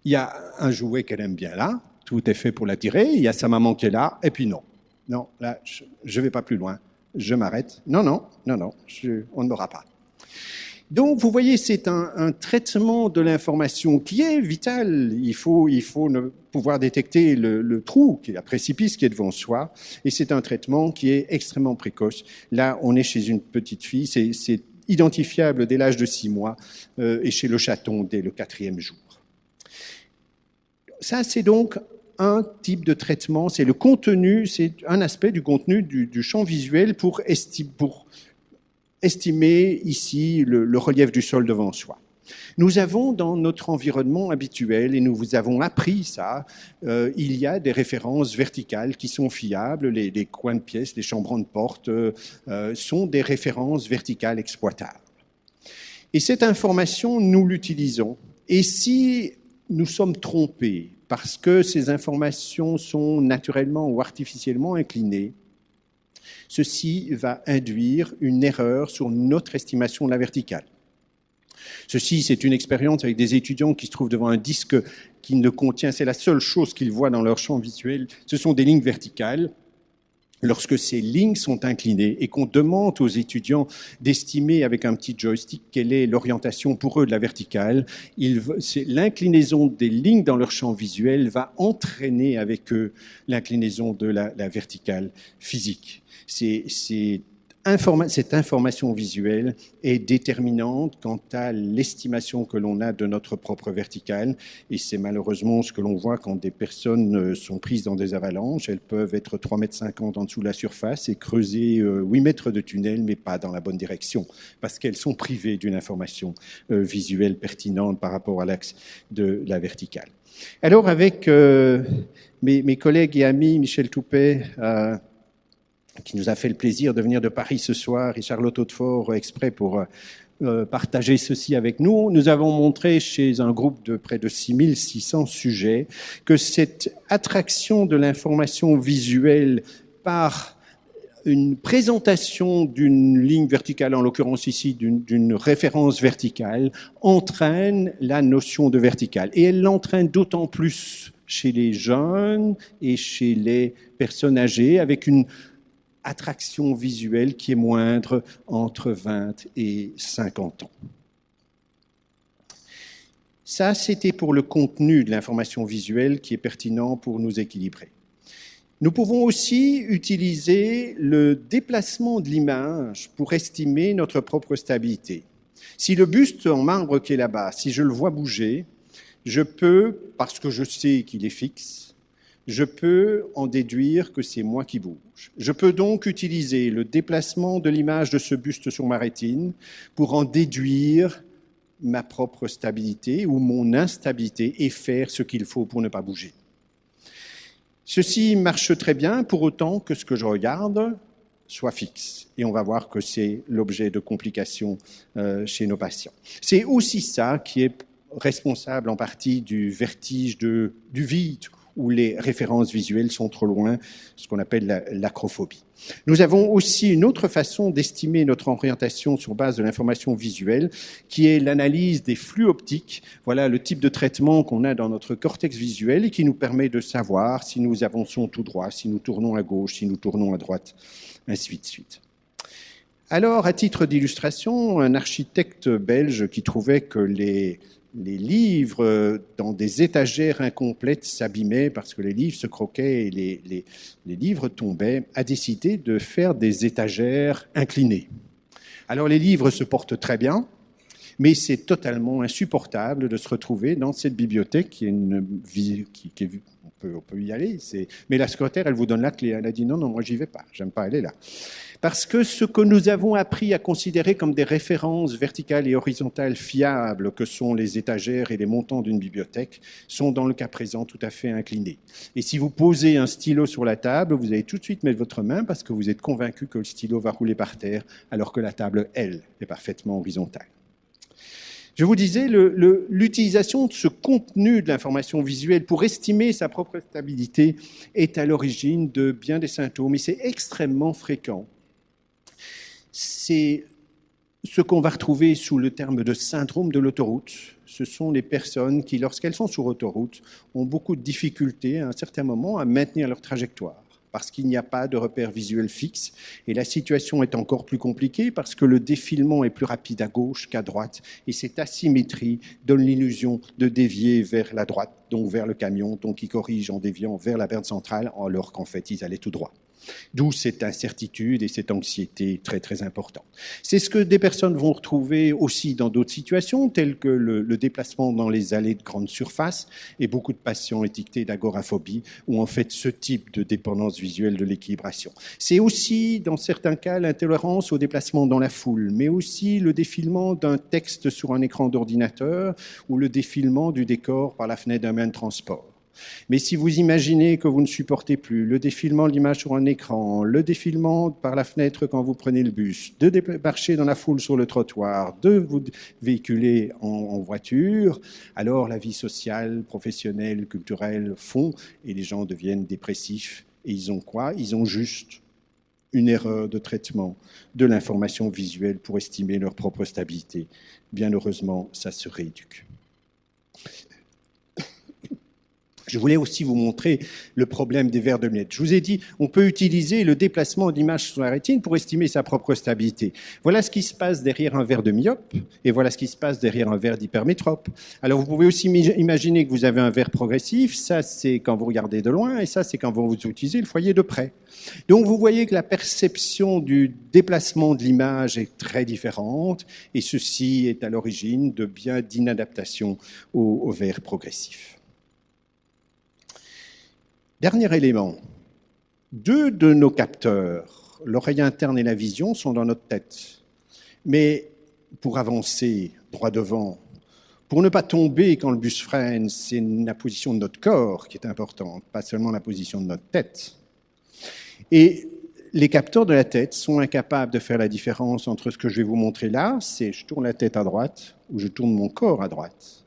Speaker 1: Il y a un jouet qu'elle aime bien là. Tout est fait pour l'attirer. Il y a sa maman qui est là. Et puis non. Non, là, je ne vais pas plus loin. Je m'arrête. Non, on ne m'aura pas. Donc, vous voyez, c'est un traitement de l'information qui est vital. Il faut pouvoir détecter le trou, la précipice qui est devant soi. Et c'est un traitement qui est extrêmement précoce. Là, on est chez une petite fille. C'est identifiable dès l'âge de 6 mois et chez le chaton dès le 4e jour. Ça, c'est donc un type de traitement. C'est le contenu, c'est un aspect du contenu du champ visuel pour estimer ici le relief du sol devant soi. Nous avons dans notre environnement habituel, et nous vous avons appris ça, il y a des références verticales qui sont fiables, les coins de pièces, les chambrons de porte sont des références verticales exploitables. Et cette information, nous l'utilisons. Et si nous sommes trompés parce que ces informations sont naturellement ou artificiellement inclinées, ceci va induire une erreur sur notre estimation de la verticale. Ceci, c'est une expérience avec des étudiants qui se trouvent devant un disque qui ne contient, c'est la seule chose qu'ils voient dans leur champ visuel, ce sont des lignes verticales. Lorsque ces lignes sont inclinées et qu'on demande aux étudiants d'estimer avec un petit joystick quelle est l'orientation pour eux de la verticale, l'inclinaison des lignes dans leur champ visuel va entraîner avec eux l'inclinaison de la verticale physique. Cette information visuelle est déterminante quant à l'estimation que l'on a de notre propre verticale. Et c'est malheureusement ce que l'on voit quand des personnes sont prises dans des avalanches. Elles peuvent être 3,50 m en dessous de la surface et creuser 8 mètres de tunnel, mais pas dans la bonne direction, parce qu'elles sont privées d'une information visuelle pertinente par rapport à l'axe de la verticale. Alors, avec mes collègues et amis, Michel Toupet, qui nous a fait le plaisir de venir de Paris ce soir, et Charlotte Hautefort exprès pour partager ceci avec nous. Nous avons montré chez un groupe de près de 6600 sujets que cette attraction de l'information visuelle par une présentation d'une ligne verticale, en l'occurrence ici d'une référence verticale, entraîne la notion de verticale. Et elle l'entraîne d'autant plus chez les jeunes et chez les personnes âgées, avec une attraction visuelle qui est moindre entre 20 et 50 ans. Ça, c'était pour le contenu de l'information visuelle qui est pertinent pour nous équilibrer. Nous pouvons aussi utiliser le déplacement de l'image pour estimer notre propre stabilité. Si le buste en marbre qui est là-bas, si je le vois bouger, je peux, parce que je sais qu'il est fixe, je peux en déduire que c'est moi qui bouge. Je peux donc utiliser le déplacement de l'image de ce buste sur ma rétine pour en déduire ma propre stabilité ou mon instabilité et faire ce qu'il faut pour ne pas bouger. Ceci marche très bien, pour autant que ce que je regarde soit fixe. Et on va voir que c'est l'objet de complications chez nos patients. C'est aussi ça qui est responsable en partie du vertige du vide, où les références visuelles sont trop loin, ce qu'on appelle l'acrophobie. Nous avons aussi une autre façon d'estimer notre orientation sur base de l'information visuelle, qui est l'analyse des flux optiques. Voilà le type de traitement qu'on a dans notre cortex visuel et qui nous permet de savoir si nous avançons tout droit, si nous tournons à gauche, si nous tournons à droite, ainsi de suite. Alors, à titre d'illustration, un architecte belge qui trouvait que les livres dans des étagères incomplètes s'abîmaient parce que les livres se croquaient et les livres tombaient, a décidé de faire des étagères inclinées. Alors les livres se portent très bien, mais c'est totalement insupportable de se retrouver dans cette bibliothèque qui est on peut y aller. Mais la secrétaire, elle vous donne la clé. Elle a dit non, moi j'y vais pas, j'aime pas aller là. Parce que ce que nous avons appris à considérer comme des références verticales et horizontales fiables, que sont les étagères et les montants d'une bibliothèque, sont dans le cas présent tout à fait inclinés. Et si vous posez un stylo sur la table, vous allez tout de suite mettre votre main parce que vous êtes convaincu que le stylo va rouler par terre, alors que la table, elle, est parfaitement horizontale. Je vous disais, l'utilisation de ce contenu de l'information visuelle pour estimer sa propre stabilité est à l'origine de bien des symptômes, et c'est extrêmement fréquent. C'est ce qu'on va retrouver sous le terme de syndrome de l'autoroute. Ce sont les personnes qui, lorsqu'elles sont sur autoroute, ont beaucoup de difficultés à un certain moment à maintenir leur trajectoire, parce qu'il n'y a pas de repère visuel fixe. Et la situation est encore plus compliquée parce que le défilement est plus rapide à gauche qu'à droite. Et cette asymétrie donne l'illusion de dévier vers la droite, donc vers le camion, donc ils corrigent en déviant vers la berne centrale, alors qu'en fait, ils allaient tout droit. D'où cette incertitude et cette anxiété très, très importante. C'est ce que des personnes vont retrouver aussi dans d'autres situations, telles que le déplacement dans les allées de grande surface, et beaucoup de patients étiquetés d'agoraphobie, ou en fait ce type de dépendance visuelle de l'équilibration. C'est aussi, dans certains cas, l'intolérance au déplacement dans la foule, mais aussi le défilement d'un texte sur un écran d'ordinateur, ou le défilement du décor par la fenêtre d'un moyen de transport. Mais si vous imaginez que vous ne supportez plus le défilement de l'image sur un écran, le défilement par la fenêtre quand vous prenez le bus, de marcher dans la foule sur le trottoir, de vous véhiculer en voiture, alors la vie sociale, professionnelle, culturelle fond et les gens deviennent dépressifs. Et ils ont quoi? Ils ont juste une erreur de traitement de l'information visuelle pour estimer leur propre stabilité. Bien heureusement, ça se rééduque. Je voulais aussi vous montrer le problème des verres de lunettes. Je vous ai dit, on peut utiliser le déplacement d'image sur la rétine pour estimer sa propre stabilité. Voilà ce qui se passe derrière un verre de myope et voilà ce qui se passe derrière un verre d'hypermétrope. Alors vous pouvez aussi imaginer que vous avez un verre progressif, ça c'est quand vous regardez de loin et ça c'est quand vous utilisez le foyer de près. Donc vous voyez que la perception du déplacement de l'image est très différente et ceci est à l'origine de bien d'inadaptation au verre progressif. Dernier élément, 2 de nos capteurs, l'oreille interne et la vision, sont dans notre tête. Mais pour avancer droit devant, pour ne pas tomber quand le bus freine, c'est la position de notre corps qui est importante, pas seulement la position de notre tête. Et les capteurs de la tête sont incapables de faire la différence entre ce que je vais vous montrer là, c'est je tourne la tête à droite ou je tourne mon corps à droite.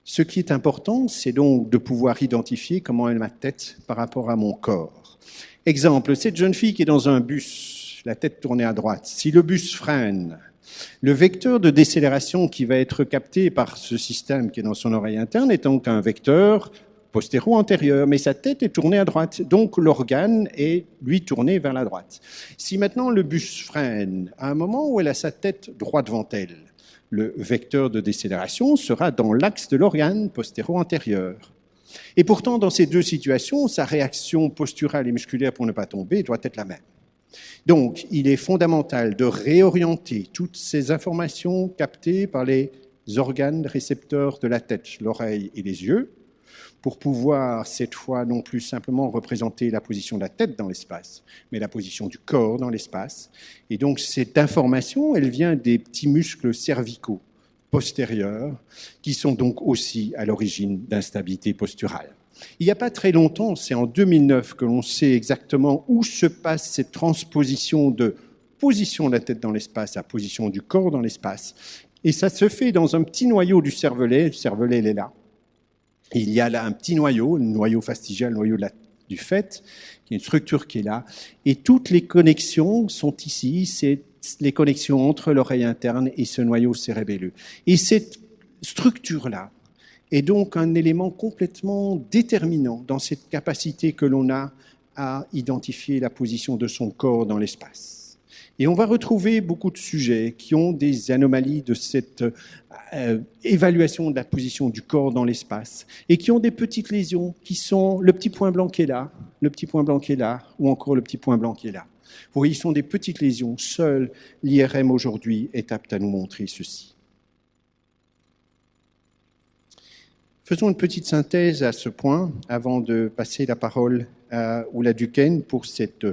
Speaker 1: Ce qui est important, c'est donc de pouvoir identifier comment est ma tête par rapport à mon corps. Exemple, cette jeune fille qui est dans un bus, la tête tournée à droite. Si le bus freine, le vecteur de décélération qui va être capté par ce système qui est dans son oreille interne est donc un vecteur postéro-antérieur, mais sa tête est tournée à droite. Donc l'organe est, lui, tourné vers la droite. Si maintenant le bus freine, à un moment où elle a sa tête droit devant elle, le vecteur de décélération sera dans l'axe de l'organe postéro-antérieur. Et pourtant, dans ces 2 situations, sa réaction posturale et musculaire pour ne pas tomber doit être la même. Donc, il est fondamental de réorienter toutes ces informations captées par les organes récepteurs de la tête, l'oreille et les yeux, pour pouvoir, cette fois, non plus simplement représenter la position de la tête dans l'espace, mais la position du corps dans l'espace. Et donc, cette information, elle vient des petits muscles cervicaux postérieurs, qui sont donc aussi à l'origine d'instabilité posturale. Il n'y a pas très longtemps, c'est en 2009 que l'on sait exactement où se passe cette transposition de position de la tête dans l'espace à position du corps dans l'espace. Et ça se fait dans un petit noyau du cervelet. Le cervelet, il est là. Et il y a là un petit noyau, le noyau fastigial, le noyau du fait, qui est une structure qui est là. Et toutes les connexions sont ici. C'est les connexions entre l'oreille interne et ce noyau cérébelleux. Et cette structure-là est donc un élément complètement déterminant dans cette capacité que l'on a à identifier la position de son corps dans l'espace. Et on va retrouver beaucoup de sujets qui ont des anomalies de cette évaluation de la position du corps dans l'espace et qui ont des petites lésions qui sont le petit point blanc qui est là, le petit point blanc qui est là, ou encore le petit point blanc qui est là. Vous voyez, ce sont des petites lésions. Seul l'IRM aujourd'hui est apte à nous montrer ceci. Faisons une petite synthèse à ce point avant de passer la parole à Oula Duquesne pour cette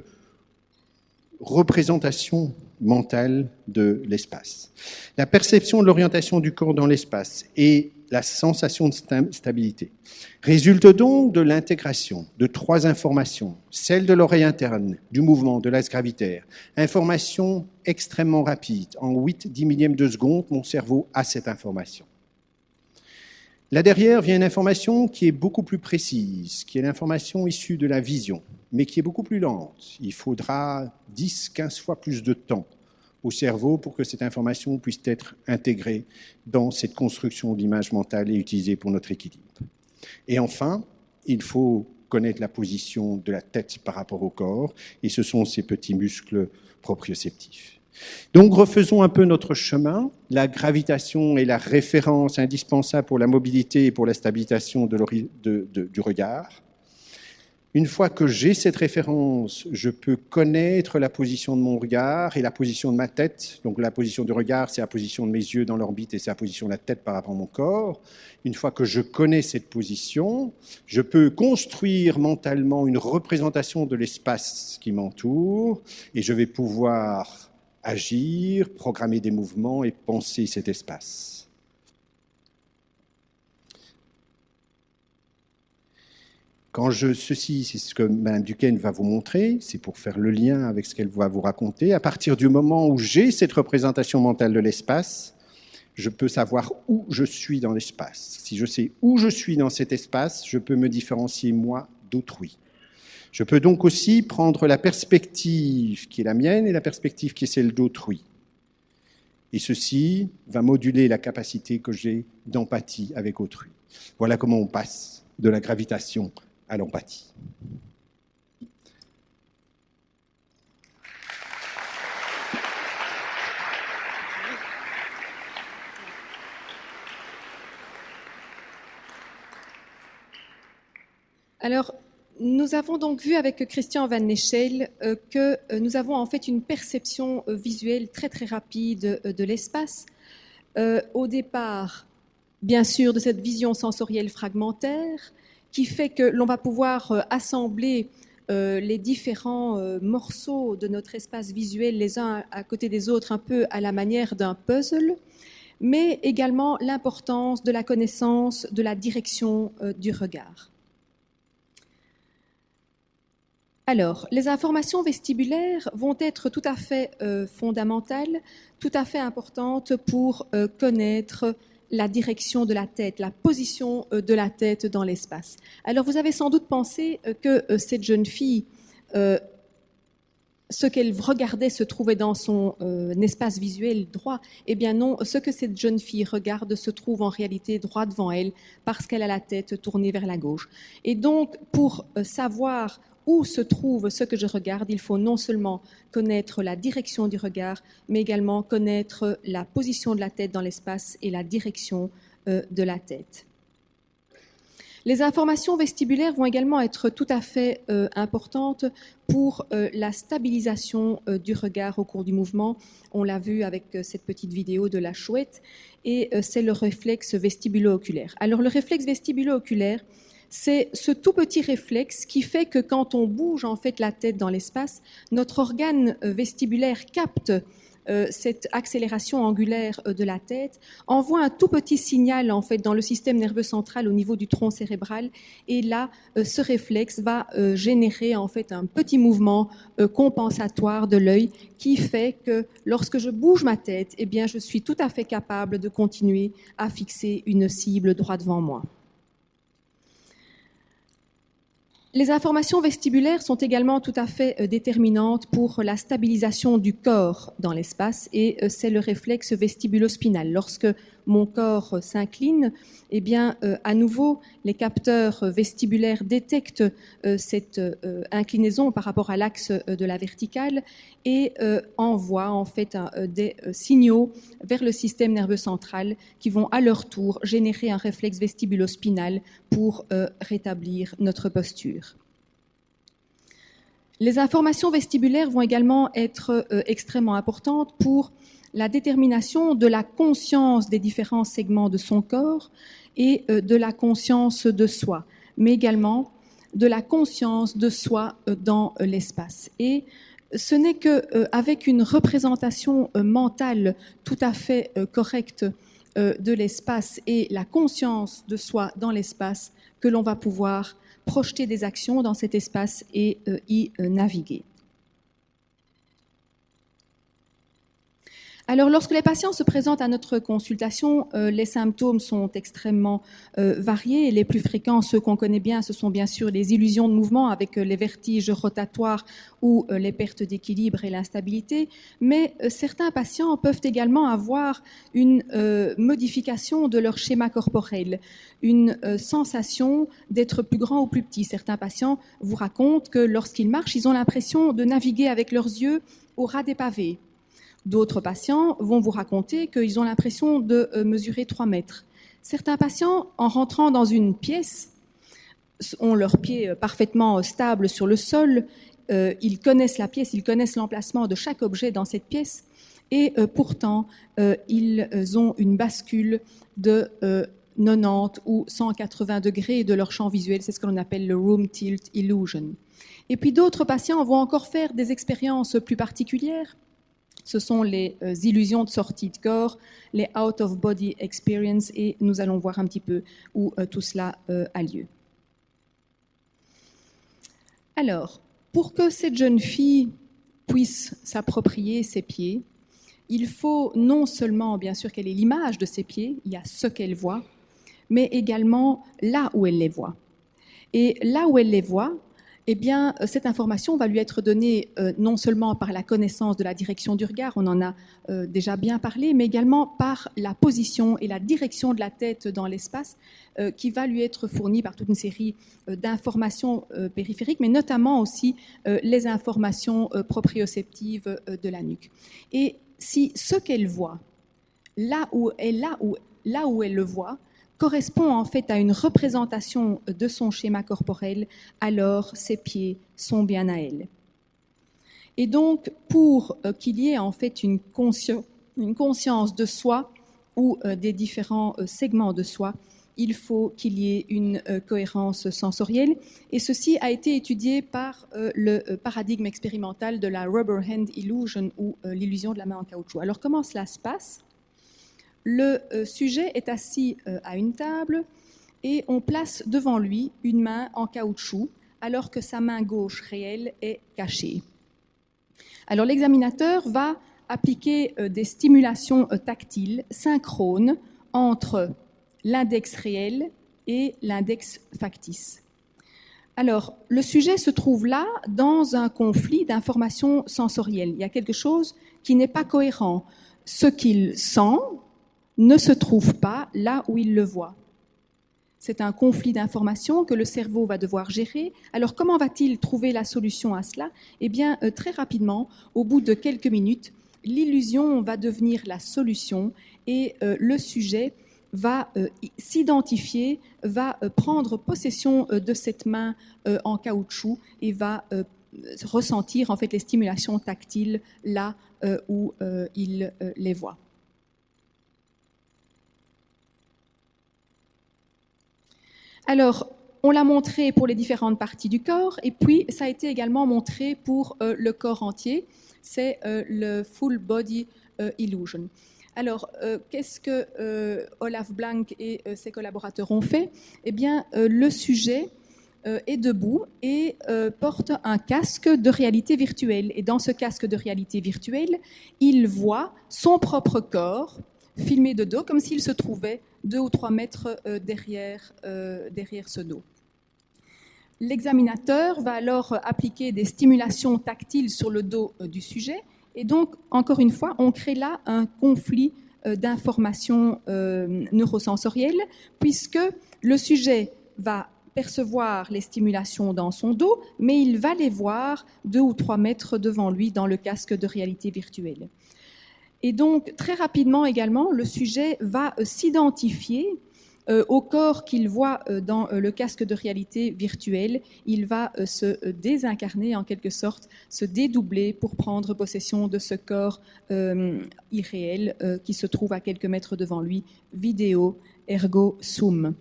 Speaker 1: représentation mentale de l'espace. La perception de l'orientation du corps dans l'espace et la sensation de stabilité résulte donc de l'intégration de 3 informations, celle de l'oreille interne, du mouvement, de l'axe gravitaire, information extrêmement rapide, en 8-10 millièmes de seconde, mon cerveau a cette information. Là derrière vient une information qui est beaucoup plus précise, qui est l'information issue de la vision, mais qui est beaucoup plus lente. Il faudra 10-15 fois plus de temps au cerveau pour que cette information puisse être intégrée dans cette construction d'image mentale et utilisée pour notre équilibre. Et enfin, il faut connaître la position de la tête par rapport au corps, et ce sont ces petits muscles proprioceptifs. Donc refaisons un peu notre chemin. La gravitation est la référence indispensable pour la mobilité et pour la stabilisation du regard. Une fois que j'ai cette référence, je peux connaître la position de mon regard et la position de ma tête. Donc la position du regard, c'est la position de mes yeux dans l'orbite et c'est la position de la tête par rapport à mon corps. Une fois que je connais cette position, je peux construire mentalement une représentation de l'espace qui m'entoure et je vais pouvoir agir, programmer des mouvements et penser cet espace. Ceci, c'est ce que Mme Duquesne va vous montrer, c'est pour faire le lien avec ce qu'elle va vous raconter. À partir du moment où j'ai cette représentation mentale de l'espace, je peux savoir où je suis dans l'espace. Si je sais où je suis dans cet espace, je peux me différencier, moi, d'autrui. Je peux donc aussi prendre la perspective qui est la mienne et la perspective qui est celle d'autrui. Et ceci va moduler la capacité que j'ai d'empathie avec autrui. Voilà comment on passe de la gravitation à l'empathie.
Speaker 2: Alors, nous avons donc vu avec Christian Van Neschel que nous avons en fait une perception visuelle très très rapide de l'espace. Au départ, bien sûr, de cette vision sensorielle fragmentaire qui fait que l'on va pouvoir assembler les différents morceaux de notre espace visuel les uns à côté des autres un peu à la manière d'un puzzle, mais également l'importance de la connaissance de la direction du regard. Alors, les informations vestibulaires vont être tout à fait fondamentales, tout à fait importantes pour connaître la direction de la tête, la position de la tête dans l'espace. Alors, vous avez sans doute pensé que cette jeune fille, ce qu'elle regardait se trouvait dans son espace visuel droit. Eh bien non, ce que cette jeune fille regarde se trouve en réalité droit devant elle parce qu'elle a la tête tournée vers la gauche. Et donc, pour savoir où se trouve ce que je regarde, il faut non seulement connaître la direction du regard, mais également connaître la position de la tête dans l'espace et la direction de la tête. Les informations vestibulaires vont également être tout à fait importantes pour la stabilisation du regard au cours du mouvement. On l'a vu avec cette petite vidéo de la chouette, et c'est le réflexe vestibulo-oculaire. Alors le réflexe vestibulo-oculaire, c'est ce tout petit réflexe qui fait que quand on bouge en fait la tête dans l'espace, notre organe vestibulaire capte cette accélération angulaire de la tête, envoie un tout petit signal en fait dans le système nerveux central au niveau du tronc cérébral, et là, ce réflexe va générer en fait un petit mouvement compensatoire de l'œil qui fait que lorsque je bouge ma tête, eh bien, je suis tout à fait capable de continuer à fixer une cible droit devant moi. Les informations vestibulaires sont également tout à fait déterminantes pour la stabilisation du corps dans l'espace, et c'est le réflexe vestibulospinal. Lorsque mon corps s'incline, eh bien, à nouveau, les capteurs vestibulaires détectent cette inclinaison par rapport à l'axe de la verticale et envoient en fait des signaux vers le système nerveux central qui vont à leur tour générer un réflexe vestibulospinal pour rétablir notre posture. Les informations vestibulaires vont également être extrêmement importantes pour la détermination de la conscience des différents segments de son corps et de la conscience de soi, mais également de la conscience de soi dans l'espace. Et ce n'est qu'avec une représentation mentale tout à fait correcte de l'espace et la conscience de soi dans l'espace que l'on va pouvoir projeter des actions dans cet espace et y naviguer. Alors, lorsque les patients se présentent à notre consultation, les symptômes sont extrêmement variés. Les plus fréquents, ceux qu'on connaît bien, ce sont bien sûr les illusions de mouvement avec les vertiges rotatoires ou les pertes d'équilibre et l'instabilité. Mais certains patients peuvent également avoir une modification de leur schéma corporel, une sensation d'être plus grand ou plus petit. Certains patients vous racontent que lorsqu'ils marchent, ils ont l'impression de naviguer avec leurs yeux au ras des pavés. D'autres patients vont vous raconter qu'ils ont l'impression de mesurer 3 mètres. Certains patients, en rentrant dans une pièce, ont leurs pieds parfaitement stables sur le sol, ils connaissent la pièce, ils connaissent l'emplacement de chaque objet dans cette pièce, et pourtant, ils ont une bascule de 90 ou 180 degrés de leur champ visuel. C'est ce que l'on appelle le room tilt illusion. Et puis d'autres patients vont encore faire des expériences plus particulières. Ce sont les illusions de sortie de corps, les out-of-body experience, et nous allons voir un petit peu où tout cela a lieu. Alors, pour que cette jeune fille puisse s'approprier ses pieds, il faut non seulement, bien sûr, qu'elle ait l'image de ses pieds, il y a ce qu'elle voit, mais également là où elle les voit. Et là où elle les voit, eh bien, cette information va lui être donnée non seulement par la connaissance de la direction du regard, on en a déjà bien parlé, mais également par la position et la direction de la tête dans l'espace qui va lui être fournie par toute une série d'informations périphériques, mais notamment aussi les informations proprioceptives de la nuque. Et si ce qu'elle voit, là où elle le voit, correspond en fait à une représentation de son schéma corporel, alors ses pieds sont bien à elle. Et donc, pour qu'il y ait en fait une conscience de soi ou des différents segments de soi, il faut qu'il y ait une cohérence sensorielle. Et ceci a été étudié par le paradigme expérimental de la rubber hand illusion ou l'illusion de la main en caoutchouc. Alors, comment cela se passe ? Le sujet est assis à une table et on place devant lui une main en caoutchouc alors que sa main gauche réelle est cachée. Alors l'examinateur va appliquer des stimulations tactiles synchrones entre l'index réel et l'index factice. Alors, le sujet se trouve là dans un conflit d'informations sensorielles. Il y a quelque chose qui n'est pas cohérent. Ce qu'il sent ne se trouve pas là où il le voit. C'est un conflit d'informations que le cerveau va devoir gérer. Alors, comment va-t-il trouver la solution à cela ? Eh bien, très rapidement, au bout de quelques minutes, l'illusion va devenir la solution et le sujet va s'identifier, va prendre possession de cette main en caoutchouc et va ressentir en fait les stimulations tactiles là où il les voit. Alors, on l'a montré pour les différentes parties du corps et puis ça a été également montré pour le corps entier. c'est le Full Body Illusion. Alors, qu'est-ce que Olaf Blank et ses collaborateurs ont fait? Eh bien, le sujet est debout et porte un casque de réalité virtuelle. Et dans ce casque de réalité virtuelle, il voit son propre corps filmé de dos, comme s'il se trouvait 2 ou 3 mètres derrière ce dos. L'examinateur va alors appliquer des stimulations tactiles sur le dos du sujet. Et donc, encore une fois, on crée là un conflit d'informations neurosensorielles, puisque le sujet va percevoir les stimulations dans son dos, mais il va les voir 2 ou 3 mètres devant lui dans le casque de réalité virtuelle. Et donc, très rapidement également, le sujet va s'identifier au corps qu'il voit dans le casque de réalité virtuelle. Il va se désincarner en quelque sorte, se dédoubler pour prendre possession de ce corps irréel qui se trouve à quelques mètres devant lui, vidéo ergo sum.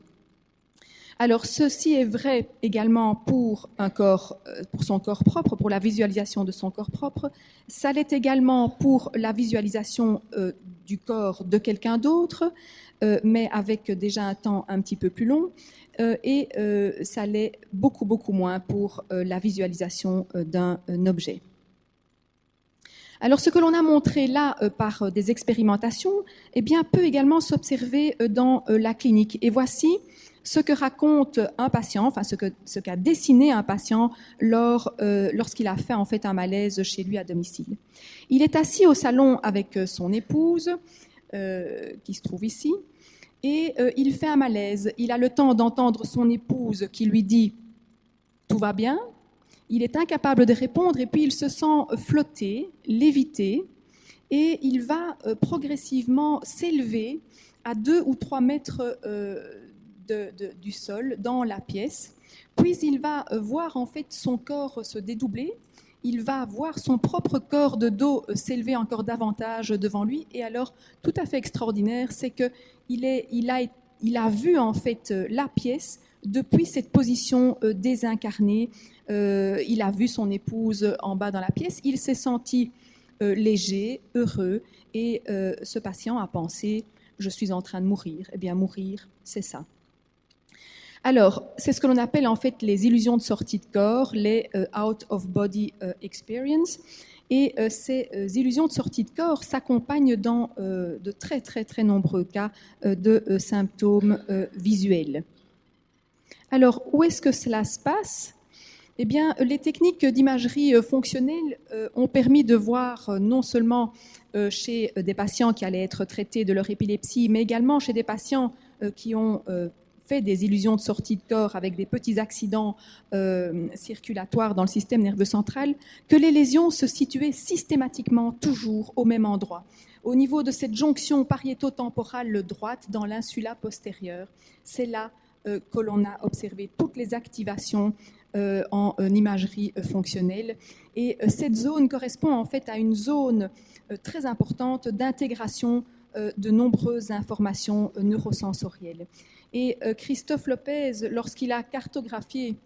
Speaker 2: Alors, ceci est vrai également pour un corps, pour son corps propre, pour la visualisation de son corps propre. Ça l'est également pour la visualisation du corps de quelqu'un d'autre, mais avec déjà un temps un petit peu plus long. Et ça l'est beaucoup, beaucoup moins pour la visualisation d'un objet. Alors, ce que l'on a montré là par des expérimentations, eh bien, peut également s'observer dans la clinique. Et voici ce que raconte un patient, enfin ce qu'a dessiné un patient lorsqu'il a fait en fait un malaise chez lui à domicile. Il est assis au salon avec son épouse, qui se trouve ici, et il fait un malaise. Il a le temps d'entendre son épouse qui lui dit « tout va bien ». Il est incapable de répondre et puis il se sent flotter, léviter, et il va progressivement s'élever à 2 ou 3 mètres du sol dans la pièce. Puis il va voir en fait son corps se dédoubler. Il va voir son propre corps de dos s'élever encore davantage devant lui. Et alors, tout à fait extraordinaire, c'est qu'il a vu en fait la pièce depuis cette position désincarnée. Il a vu son épouse en bas dans la pièce. Il s'est senti léger, heureux. Et ce patient a pensé « je suis en train de mourir ». Eh bien, mourir, c'est ça. Alors, c'est ce que l'on appelle en fait les illusions de sortie de corps, les out-of-body experience. Et ces illusions de sortie de corps s'accompagnent dans de très, très, très nombreux cas de symptômes visuels. Alors, où est-ce que cela se passe? Eh bien, les techniques d'imagerie fonctionnelle ont permis de voir non seulement chez des patients qui allaient être traités de leur épilepsie, mais également chez des patients qui ont fait des illusions de sortie de corps avec des petits accidents circulatoires dans le système nerveux central, que les lésions se situaient systématiquement toujours au même endroit, au niveau de cette jonction pariéto-temporale droite dans l'insula postérieure. C'est là que l'on a observé toutes les activations en imagerie fonctionnelle. Et cette zone correspond en fait à une zone très importante d'intégration de nombreuses informations neurosensorielles. Et Christophe Lopez, lorsqu'il a cartographié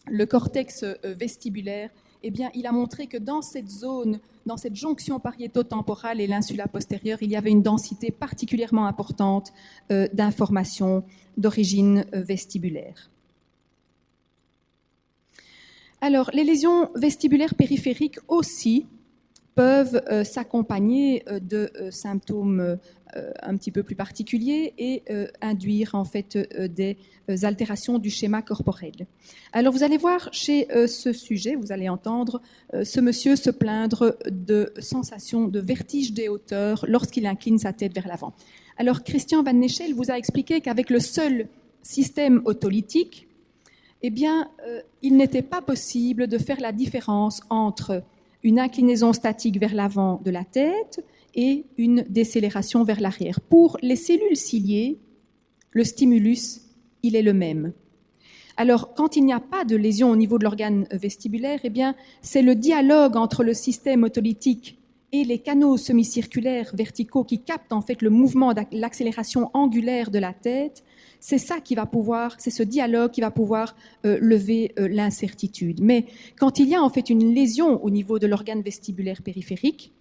Speaker 2: le cortex vestibulaire, eh bien, il a montré que dans cette zone, dans cette jonction pariéto-temporale et l'insula postérieure, il y avait une densité particulièrement importante d'informations d'origine vestibulaire. Alors, les lésions vestibulaires périphériques aussi peuvent s'accompagner de symptômes un petit peu plus particuliers et induire en fait des altérations du schéma corporel. Alors vous allez voir chez ce sujet, vous allez entendre ce monsieur se plaindre de sensations de vertige des hauteurs lorsqu'il incline sa tête vers l'avant. Alors Christian Van Neschel vous a expliqué qu'avec le seul système autolytique, eh bien, il n'était pas possible de faire la différence entre une inclinaison statique vers l'avant de la tête et une décélération vers l'arrière. Pour les cellules ciliées, le stimulus, il est le même. Alors, quand il n'y a pas de lésion au niveau de l'organe vestibulaire, eh bien, c'est le dialogue entre le système autolytique et les canaux semi-circulaires verticaux qui captent en fait le mouvement, l'accélération angulaire de la tête, c'est ça qui va pouvoir, c'est ce dialogue qui va pouvoir lever l'incertitude. Mais quand il y a en fait une lésion au niveau de l'organe vestibulaire périphérique,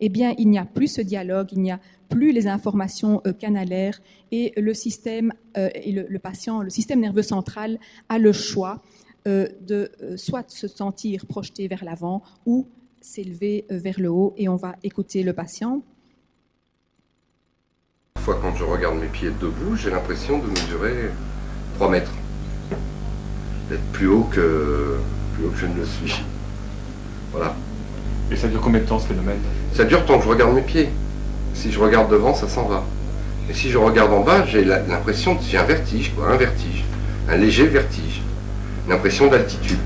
Speaker 2: eh bien, il n'y a plus ce dialogue, il n'y a plus les informations canalaires et le système et le patient, le système nerveux central a le choix de soit se sentir projeté vers l'avant ou s'élever vers le haut, et on va écouter le patient.
Speaker 3: Parfois, quand je regarde mes pieds debout, j'ai l'impression de mesurer 3 mètres, d'être plus haut que je ne le suis. Voilà.
Speaker 4: Et ça dure combien de temps ce phénomène?
Speaker 3: Ça dure tant que je regarde mes pieds. Si je regarde devant, ça s'en va. Et si je regarde en bas, j'ai l'impression que j'ai un vertige, quoi, un léger vertige, une impression d'altitude.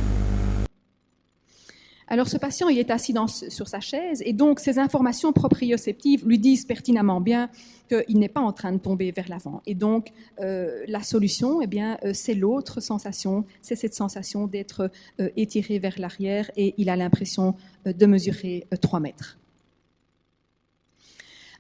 Speaker 2: Alors ce patient, il est assis sur sa chaise et donc ces informations proprioceptives lui disent pertinemment bien qu'il n'est pas en train de tomber vers l'avant. Et donc la solution, eh bien, c'est l'autre sensation, c'est cette sensation d'être étiré vers l'arrière et il a l'impression de mesurer 3 mètres.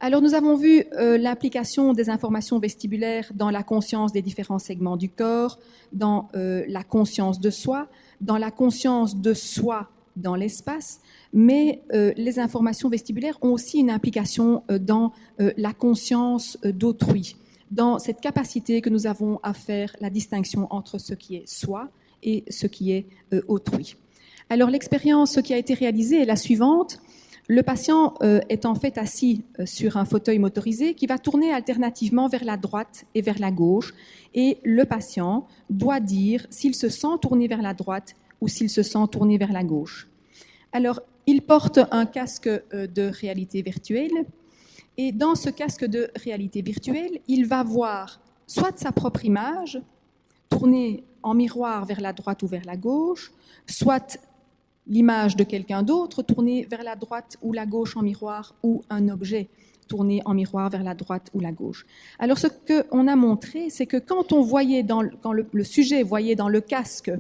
Speaker 2: Alors nous avons vu l'implication des informations vestibulaires dans la conscience des différents segments du corps, dans la conscience de soi, dans la conscience de soi dans l'espace, mais les informations vestibulaires ont aussi une implication dans la conscience d'autrui, dans cette capacité que nous avons à faire la distinction entre ce qui est soi et ce qui est autrui. Alors l'expérience qui a été réalisée est la suivante. Le patient est en fait assis sur un fauteuil motorisé qui va tourner alternativement vers la droite et vers la gauche, et le patient doit dire s'il se sent tourner vers la droite ou s'il se sent tourner vers la gauche. Alors, il porte un casque de réalité virtuelle, et dans ce casque de réalité virtuelle, il va voir soit sa propre image, tournée en miroir vers la droite ou vers la gauche, soit l'image de quelqu'un d'autre tournée vers la droite ou la gauche en miroir, ou un objet tourné en miroir vers la droite ou la gauche. Alors, ce qu'on a montré, c'est que quand le sujet voyait dans le casque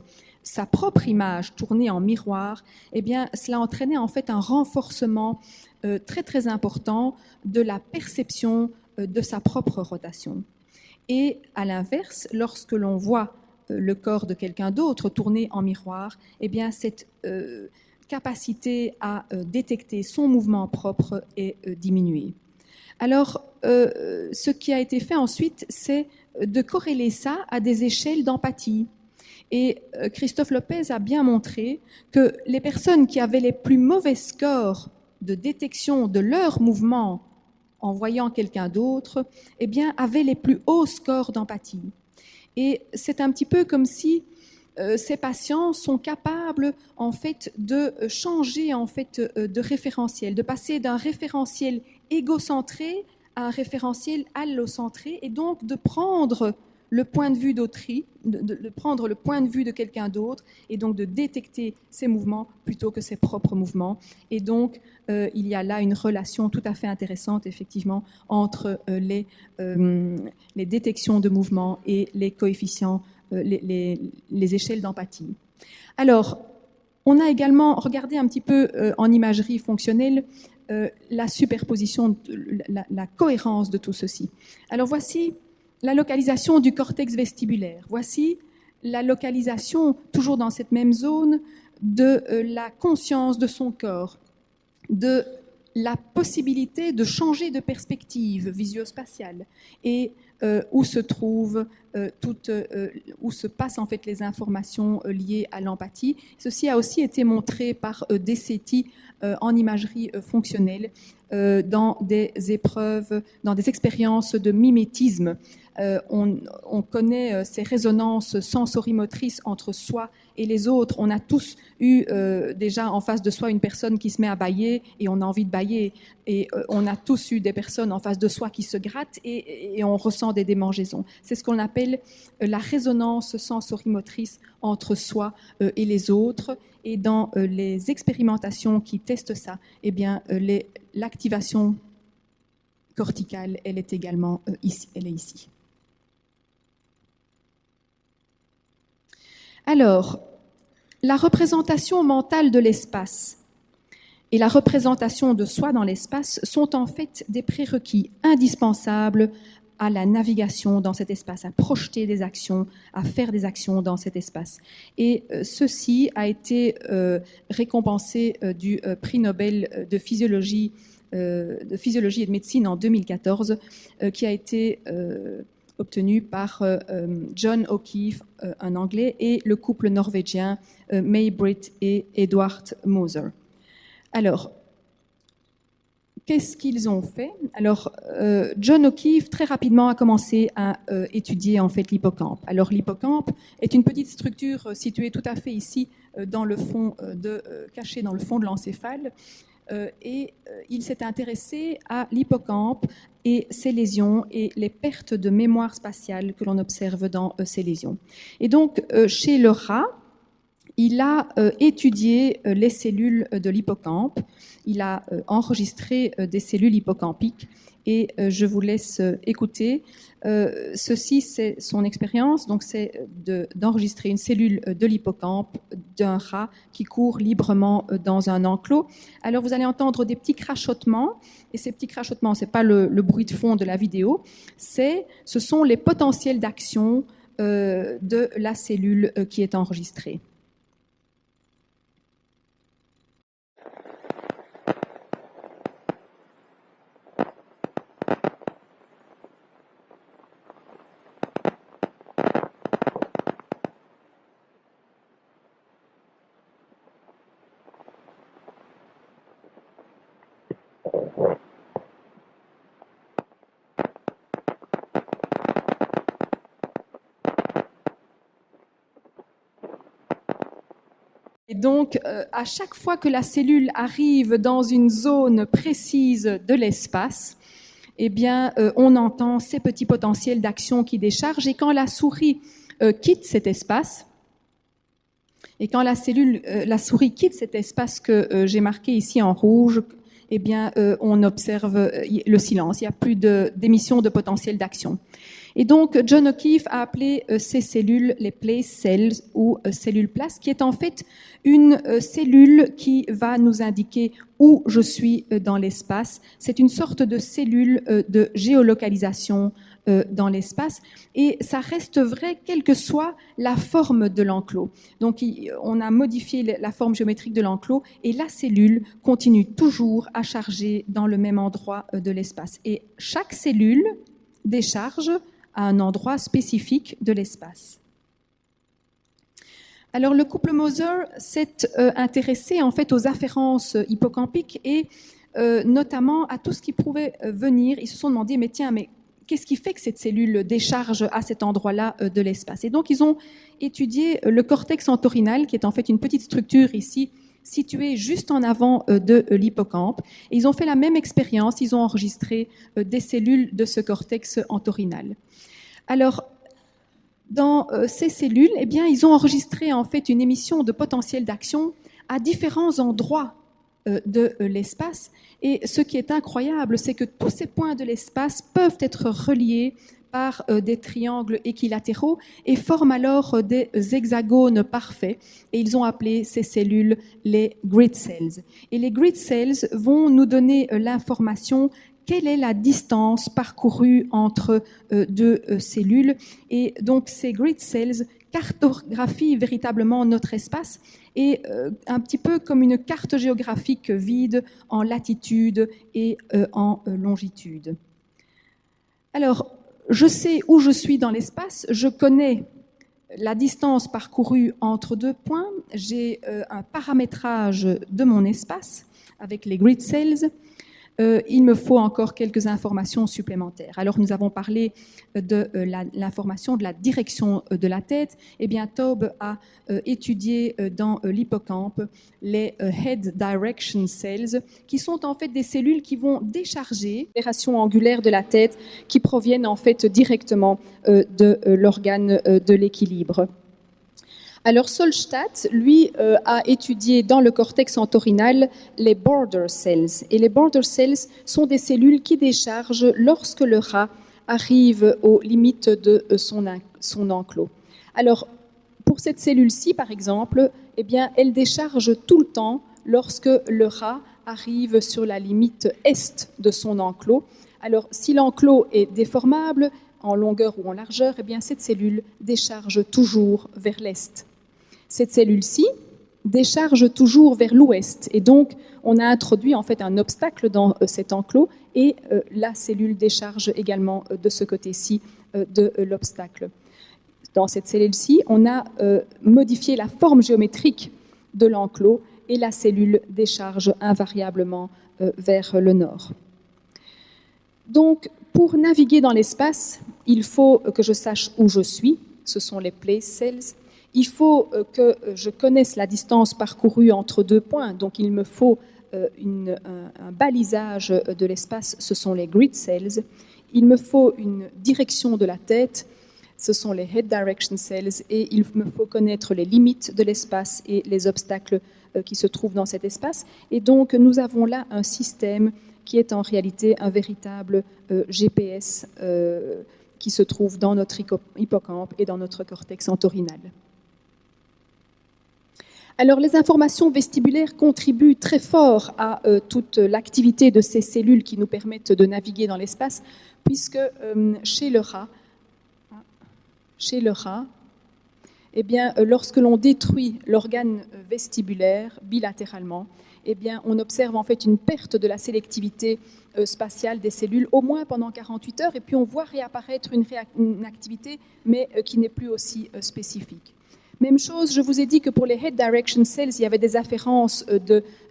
Speaker 2: sa propre image tournée en miroir, eh bien, cela entraînait en fait un renforcement très très important de la perception de sa propre rotation. Et à l'inverse, lorsque l'on voit le corps de quelqu'un d'autre tourné en miroir, eh bien, cette capacité à détecter son mouvement propre est diminuée. Alors, ce qui a été fait ensuite, c'est de corréler ça à des échelles d'empathie. Et Christophe Lopez a bien montré que les personnes qui avaient les plus mauvais scores de détection de leur mouvement en voyant quelqu'un d'autre, eh bien, avaient les plus hauts scores d'empathie. Et c'est un petit peu comme si ces patients sont capables en fait de changer en fait de référentiel, de passer d'un référentiel égocentré à un référentiel allocentré, et donc de prendre le point de vue d'autrui, de prendre le point de vue de quelqu'un d'autre, et donc de détecter ses mouvements plutôt que ses propres mouvements. Et donc, il y a là une relation tout à fait intéressante, effectivement, entre les détections de mouvements et les coefficients, les échelles d'empathie. Alors, on a également regardé un petit peu en imagerie fonctionnelle la superposition, la cohérence de tout ceci. Alors, voici la localisation du cortex vestibulaire. Voici la localisation, toujours dans cette même zone, de la conscience de son corps, de la possibilité de changer de perspective visuospatiale et où se passent en fait les informations liées à l'empathie. Ceci a aussi été montré par Dessetti en imagerie fonctionnelle dans des épreuves, dans des expériences de mimétisme. On connaît ces résonances sensorimotrices entre soi et les autres. On a tous eu déjà en face de soi une personne qui se met à bâiller et on a envie de bâiller. Et on a tous eu des personnes en face de soi qui se grattent et on ressent des démangeaisons. C'est ce qu'on appelle la résonance sensorimotrice entre soi et les autres. Et dans les expérimentations qui testent ça, eh bien, l'activation corticale, elle est également ici. Elle est ici. Alors, la représentation mentale de l'espace. et la représentation de soi dans l'espace sont en fait des prérequis indispensables à la navigation dans cet espace, à projeter des actions, à faire des actions dans cet espace. Et ceci a été récompensé du prix Nobel de physiologie et de médecine en 2014, qui a été obtenu par John O'Keefe, un Anglais, et le couple norvégien May-Britt et Edward Moser. Alors, qu'est-ce qu'ils ont fait? Alors, John O'Keefe, très rapidement, a commencé à étudier en fait l'hippocampe. Alors, l'hippocampe est une petite structure située tout à fait ici, dans le fond cachée dans le fond de l'encéphale. Et il s'est intéressé à l'hippocampe et ses lésions et les pertes de mémoire spatiale que l'on observe dans ces lésions. Et donc, chez le rat, il a étudié les cellules de l'hippocampe, il a enregistré des cellules hippocampiques et je vous laisse écouter. Ceci, c'est son expérience, donc c'est d'enregistrer une cellule de l'hippocampe d'un rat qui court librement dans un enclos. Alors vous allez entendre des petits crachotements, et ces petits crachotements, ce n'est pas le bruit de fond de la vidéo, ce sont les potentiels d'action de la cellule qui est enregistrée. Et donc, à chaque fois que la cellule arrive dans une zone précise de l'espace, eh bien, on entend ces petits potentiels d'action qui déchargent. Et quand la souris quitte cet espace, la souris quitte cet espace que j'ai marqué ici en rouge, eh bien, on observe le silence. Il n'y a plus d'émission de potentiel d'action. Et donc, John O'Keefe a appelé ces cellules les place cells ou cellules place, qui est en fait une cellule qui va nous indiquer où je suis dans l'espace. C'est une sorte de cellule de géolocalisation dans l'espace, et ça reste vrai quelle que soit la forme de l'enclos. Donc, on a modifié la forme géométrique de l'enclos, et la cellule continue toujours à charger dans le même endroit de l'espace. Et chaque cellule décharge à un endroit spécifique de l'espace. Alors, le couple Moser s'est intéressé en fait aux afférences hippocampiques et notamment à tout ce qui pouvait venir. Ils se sont demandé, mais qu'est-ce qui fait que cette cellule décharge à cet endroit-là de l'espace? Et donc, ils ont étudié le cortex entorhinal, qui est en fait une petite structure ici, située juste en avant de l'hippocampe. Et ils ont fait la même expérience, ils ont enregistré des cellules de ce cortex entorhinal. Alors, dans ces cellules, eh bien, ils ont enregistré en fait une émission de potentiel d'action à différents endroits de l'espace. Et ce qui est incroyable, c'est que tous ces points de l'espace peuvent être reliés par des triangles équilatéraux et forment alors des hexagones parfaits. Et ils ont appelé ces cellules les grid cells. Et les grid cells vont nous donner l'information quelle est la distance parcourue entre deux cellules. Et donc ces grid cells cartographient véritablement notre espace, et un petit peu comme une carte géographique vide en latitude et en longitude. Alors, je sais où je suis dans l'espace, je connais la distance parcourue entre deux points, j'ai un paramétrage de mon espace avec les grid cells. Il me faut encore quelques informations supplémentaires. Alors, nous avons parlé de l'information de la direction de la tête. Eh bien, Taube a étudié dans l'hippocampe les Head Direction Cells, qui sont en fait des cellules qui vont décharger l'opération angulaire de la tête, qui proviennent en fait directement de l'organe de l'équilibre. Alors Solstadt, lui, a étudié dans le cortex entorhinal les border cells. Et les border cells sont des cellules qui déchargent lorsque le rat arrive aux limites de son enclos. Alors, pour cette cellule-ci, par exemple, eh bien, elle décharge tout le temps lorsque le rat arrive sur la limite est de son enclos. Alors, si l'enclos est déformable en longueur ou en largeur, eh bien, cette cellule décharge toujours vers l'est. Cette cellule-ci décharge toujours vers l'ouest. Et donc, on a introduit en fait un obstacle dans cet enclos et la cellule décharge également de ce côté-ci de l'obstacle. Dans cette cellule-ci, on a modifié la forme géométrique de l'enclos et la cellule décharge invariablement vers le nord. Donc, pour naviguer dans l'espace, il faut que je sache où je suis, ce sont les place cells. Il faut que je connaisse la distance parcourue entre deux points, donc il me faut un balisage de l'espace, ce sont les grid cells. Il me faut une direction de la tête, ce sont les head direction cells, et il me faut connaître les limites de l'espace et les obstacles qui se trouvent dans cet espace. Et donc, nous avons là un système qui est en réalité un véritable GPS qui se trouve dans notre hippocampe et dans notre cortex entorhinal. Alors, les informations vestibulaires contribuent très fort à toute l'activité de ces cellules qui nous permettent de naviguer dans l'espace, puisque chez le rat, eh bien, lorsque l'on détruit l'organe vestibulaire bilatéralement, eh bien, on observe en fait une perte de la sélectivité spatiale des cellules, au moins pendant 48 heures, et puis on voit réapparaître une activité, mais qui n'est plus aussi spécifique. Même chose, je vous ai dit que pour les head direction cells, il y avait des afférences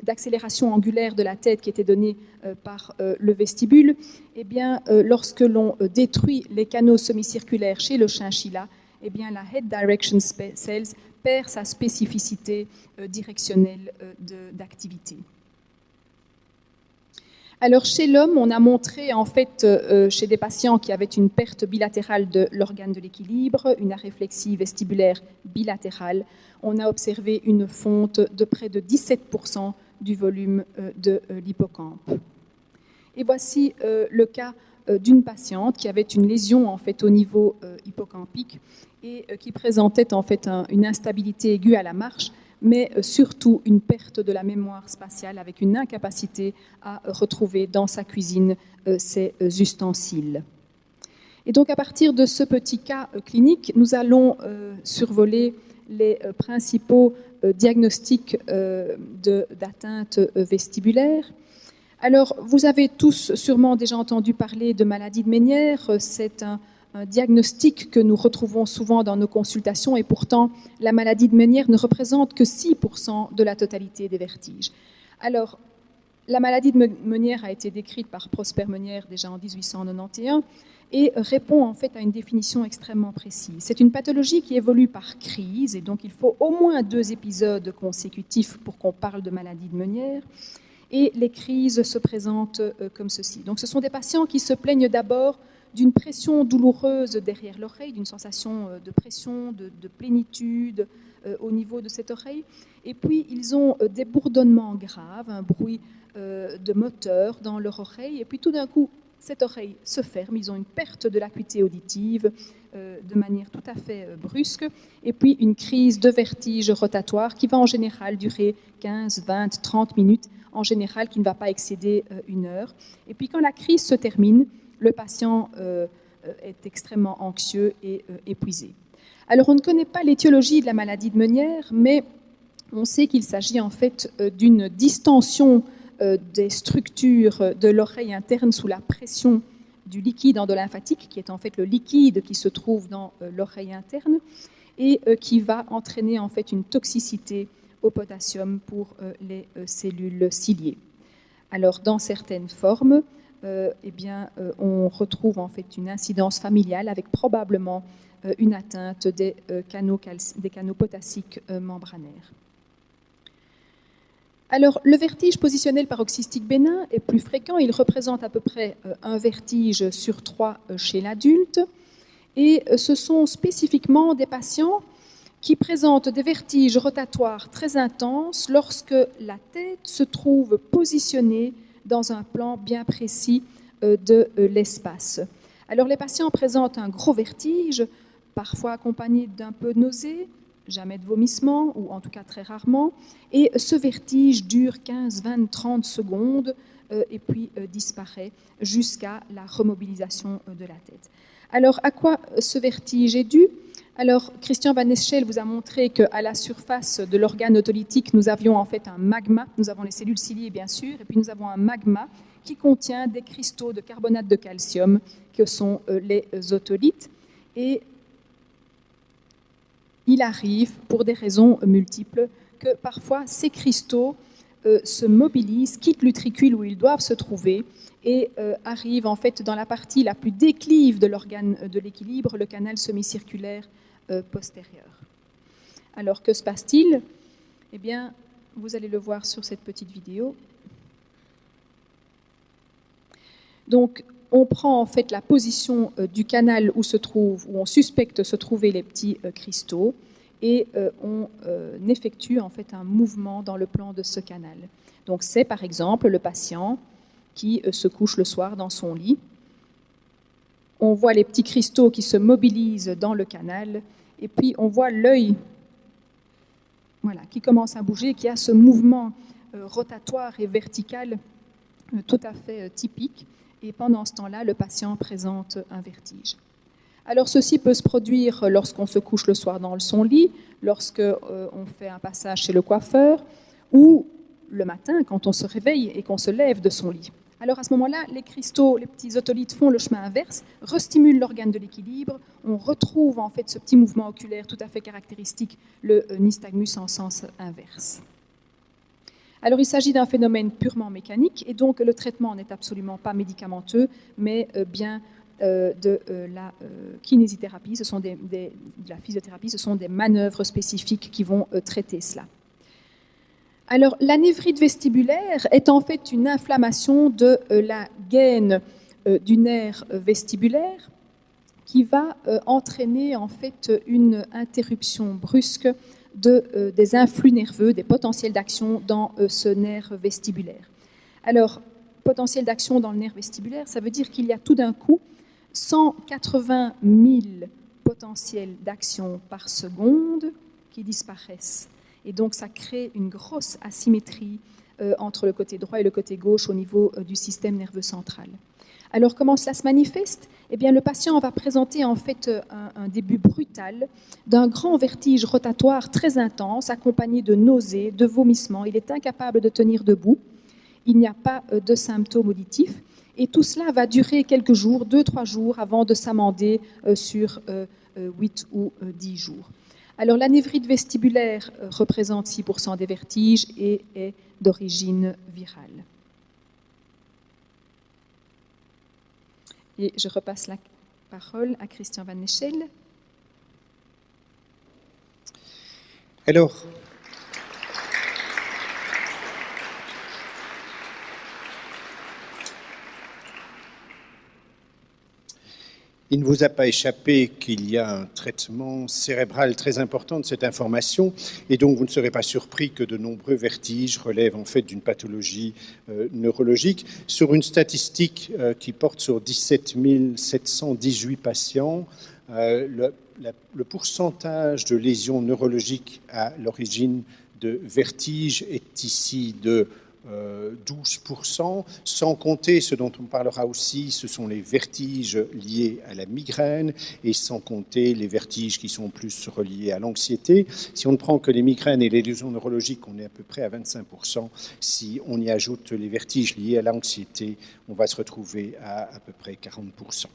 Speaker 2: d'accélération angulaire de la tête qui étaient données par le vestibule. Eh bien, lorsque l'on détruit les canaux semi-circulaires chez le chinchilla, eh bien, la head direction cells perd sa spécificité directionnelle d'activité. Alors, chez l'homme, on a montré, en fait, chez des patients qui avaient une perte bilatérale de l'organe de l'équilibre, une aréflexie vestibulaire bilatérale, on a observé une fonte de près de 17% du volume de l'hippocampe. Et voici le cas d'une patiente qui avait une lésion, en fait, au niveau hippocampique et qui présentait, en fait, une instabilité aiguë à la marche, mais surtout une perte de la mémoire spatiale avec une incapacité à retrouver dans sa cuisine ses ustensiles. Et donc, à partir de ce petit cas clinique, nous allons survoler les principaux diagnostics d'atteinte vestibulaire. Alors, vous avez tous sûrement déjà entendu parler de maladie de Ménière. C'est un diagnostic que nous retrouvons souvent dans nos consultations et pourtant la maladie de Ménière ne représente que 6% de la totalité des vertiges. Alors, la maladie de Ménière a été décrite par Prosper Ménière déjà en 1891 et répond en fait à une définition extrêmement précise. C'est une pathologie qui évolue par crise et donc il faut au moins 2 épisodes consécutifs pour qu'on parle de maladie de Ménière. Et les crises se présentent comme ceci. Donc ce sont des patients qui se plaignent d'abord d'une pression douloureuse derrière l'oreille, d'une sensation de pression, de plénitude au niveau de cette oreille. Et puis, ils ont des bourdonnements graves, un bruit de moteur dans leur oreille. Et puis, tout d'un coup, cette oreille se ferme. Ils ont une perte de l'acuité auditive de manière tout à fait brusque. Et puis, une crise de vertige rotatoire qui va en général durer 15, 20, 30 minutes, en général qui ne va pas excéder 1 heure. Et puis, quand la crise se termine, le patient est extrêmement anxieux et épuisé. Alors, on ne connaît pas l'étiologie de la maladie de Ménière, mais on sait qu'il s'agit en fait d'une distension des structures de l'oreille interne sous la pression du liquide endolymphatique, qui est en fait le liquide qui se trouve dans l'oreille interne et qui va entraîner en fait une toxicité au potassium pour les cellules ciliées. Alors, dans certaines formes, on retrouve en fait une incidence familiale avec probablement une atteinte des canaux potassiques membranaires. Alors, le vertige positionnel paroxystique bénin est plus fréquent. Il représente à peu près un vertige sur 3 chez l'adulte. Et ce sont spécifiquement des patients qui présentent des vertiges rotatoires très intenses lorsque la tête se trouve positionnée dans un plan bien précis de l'espace. Alors, les patients présentent un gros vertige, parfois accompagné d'un peu de nausée,
Speaker 5: jamais de vomissement, ou en tout cas très rarement, et ce vertige dure 15, 20, 30 secondes, et puis disparaît jusqu'à la remobilisation de la tête. Alors, à quoi ce vertige est dû ? Alors, Christian Van Eschel vous a montré qu'à la surface de l'organe autolytique, nous avions en fait un magma, nous avons les cellules ciliées bien sûr, et puis nous avons un magma qui contient des cristaux de carbonate de calcium, que sont les otolithes, et il arrive, pour des raisons multiples, que parfois ces cristaux se mobilisent, quittent l'utricule où ils doivent se trouver et arrivent en fait dans la partie la plus déclive de l'organe de l'équilibre, le canal semi-circulaire postérieur. Alors que se passe-t-il ? Eh bien, vous allez le voir sur cette petite vidéo. Donc, on prend en fait la position du canal où on suspecte se trouver les petits cristaux, et on effectue en fait un mouvement dans le plan de ce canal. Donc c'est par exemple le patient qui se couche le soir dans son lit. On voit les petits cristaux qui se mobilisent dans le canal, et puis on voit l'œil qui commence à bouger, qui a ce mouvement rotatoire et vertical tout à fait typique. Et pendant ce temps-là, le patient présente un vertige. Alors ceci peut se produire lorsqu'on se couche le soir dans son lit, lorsqu'on fait un passage chez le coiffeur, ou le matin quand on se réveille et qu'on se lève de son lit. Alors à ce moment-là, les cristaux, les petits otolithes font le chemin inverse, restimulent l'organe de l'équilibre, on retrouve en fait ce petit mouvement oculaire tout à fait caractéristique, le nystagmus en sens inverse. Alors il s'agit d'un phénomène purement mécanique, et donc le traitement n'est absolument pas médicamenteux, mais bien de la kinésithérapie, de la physiothérapie, ce sont des manœuvres spécifiques qui vont traiter cela. Alors la névrite vestibulaire est en fait une inflammation de la gaine du nerf vestibulaire qui va entraîner en fait une interruption brusque des influx nerveux, des potentiels d'action dans ce nerf vestibulaire. Alors, potentiel d'action dans le nerf vestibulaire, ça veut dire qu'il y a tout d'un coup 180 000 potentiels d'action par seconde qui disparaissent. Et donc, ça crée une grosse asymétrie entre le côté droit et le côté gauche au niveau du système nerveux central. Alors, comment cela se manifeste ? Eh bien, le patient va présenter en fait un début brutal d'un grand vertige rotatoire très intense, accompagné de nausées, de vomissements. Il est incapable de tenir debout. Il n'y a pas de symptômes auditifs. Et tout cela va durer quelques jours, 2-3 jours, avant de s'amender sur 8 ou 10 jours. Alors, la névrite vestibulaire représente 6% des vertiges et est d'origine virale. Et je repasse la parole à Christian Van Eschel.
Speaker 1: Alors, il ne vous a pas échappé qu'il y a un traitement cérébral très important de cette information, et donc vous ne serez pas surpris que de nombreux vertiges relèvent en fait d'une pathologie neurologique. Sur une statistique qui porte sur 17 718 patients, le pourcentage de lésions neurologiques à l'origine de vertiges est ici de 12%, sans compter ce dont on parlera aussi, ce sont les vertiges liés à la migraine, et sans compter les vertiges qui sont plus reliés à l'anxiété. Si on ne prend que les migraines et les lésions neurologiques, on est à peu près à 25%. Si on y ajoute les vertiges liés à l'anxiété, on va se retrouver à peu près 40%.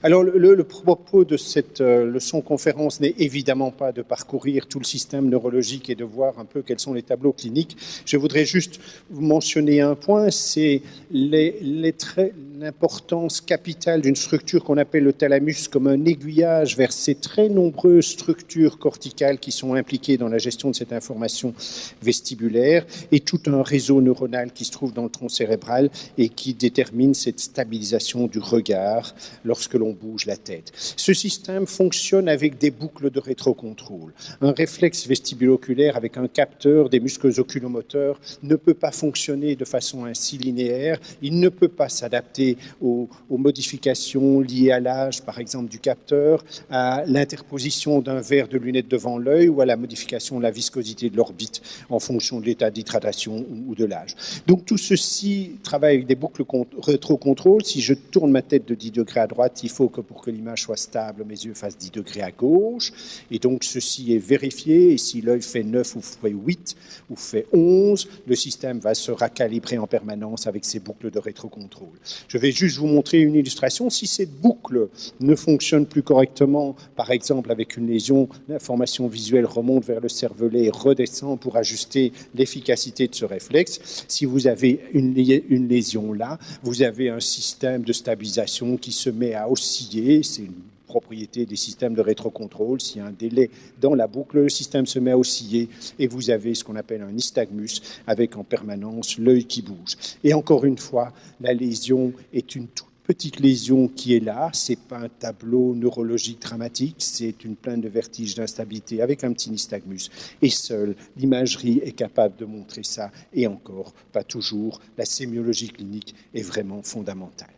Speaker 1: Alors le propos de cette leçon conférence n'est évidemment pas de parcourir tout le système neurologique et de voir un peu quels sont les tableaux cliniques. Je voudrais juste vous mentionner un point, c'est l'importance capitale d'une structure qu'on appelle le thalamus comme un aiguillage vers ces très nombreuses structures corticales qui sont impliquées dans la gestion de cette information vestibulaire, et tout un réseau neuronal qui se trouve dans le tronc cérébral et qui détermine cette stabilisation du regard lorsque l'on bouge la tête. Ce système fonctionne avec des boucles de rétrocontrôle. Un réflexe vestibuloculaire avec un capteur des muscles oculomoteurs ne peut pas fonctionner fonctionner de façon ainsi linéaire. Il ne peut pas s'adapter aux modifications liées à l'âge, par exemple, du capteur, à l'interposition d'un verre de lunettes devant l'œil ou à la modification de la viscosité de l'orbite en fonction de l'état d'hydratation ou de l'âge. Donc tout ceci travaille avec des boucles rétrocontrôle. Si je tourne ma tête de 10 degrés à droite, il faut que pour que l'image soit stable, mes yeux fassent 10 degrés à gauche. Et donc ceci est vérifié. Et si l'œil fait 9 ou fait 8 ou fait 11, le système va se recalibrer en permanence avec ces boucles de rétrocontrôle. Je vais juste vous montrer une illustration. Si cette boucle ne fonctionne plus correctement, par exemple avec une lésion, l'information visuelle remonte vers le cervelet et redescend pour ajuster l'efficacité de ce réflexe. Si vous avez une lésion là, vous avez un système de stabilisation qui se met à osciller. C'est une propriété des systèmes de rétrocontrôle. S'il y a un délai dans la boucle, le système se met à osciller et vous avez ce qu'on appelle un nystagmus avec en permanence l'œil qui bouge. Et encore une fois, la lésion est une toute petite lésion qui est là. Ce n'est pas un tableau neurologique dramatique, c'est une plainte de vertige, d'instabilité avec un petit nystagmus. Et seule l'imagerie est capable de montrer ça. Et encore, pas toujours. La sémiologie clinique est vraiment fondamentale.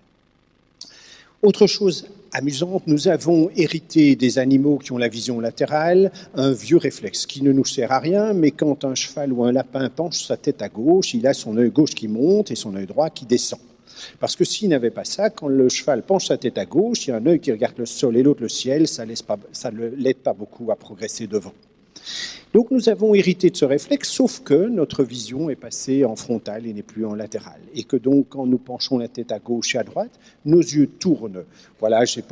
Speaker 1: Autre chose amusante, nous avons hérité des animaux qui ont la vision latérale un vieux réflexe qui ne nous sert à rien, mais quand un cheval ou un lapin penche sa tête à gauche, il a son œil gauche qui monte et son œil droit qui descend. Parce que s'il n'avait pas ça, quand le cheval penche sa tête à gauche, il y a un œil qui regarde le sol et l'autre le ciel, ça ne l'aide pas beaucoup à progresser devant. Donc nous avons hérité de ce réflexe, sauf que notre vision est passée en frontale et n'est plus en latérale. Et que donc, quand nous penchons la tête à gauche et à droite, nos yeux tournent. Voilà, j'ai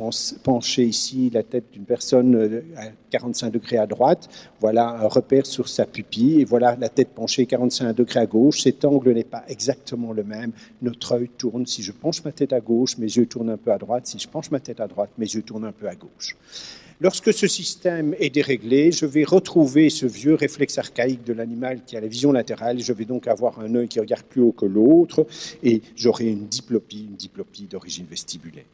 Speaker 1: penché ici la tête d'une personne à 45 degrés à droite. Voilà un repère sur sa pupille. Et voilà la tête penchée 45 degrés à gauche. Cet angle n'est pas exactement le même. Notre œil tourne. Si je penche ma tête à gauche, mes yeux tournent un peu à droite. Si je penche ma tête à droite, mes yeux tournent un peu à gauche. Lorsque ce système est déréglé, je vais retrouver ce vieux réflexe archaïque de l'animal qui a la vision latérale. Je vais donc avoir un œil qui regarde plus haut que l'autre et j'aurai une diplopie d'origine vestibulaire.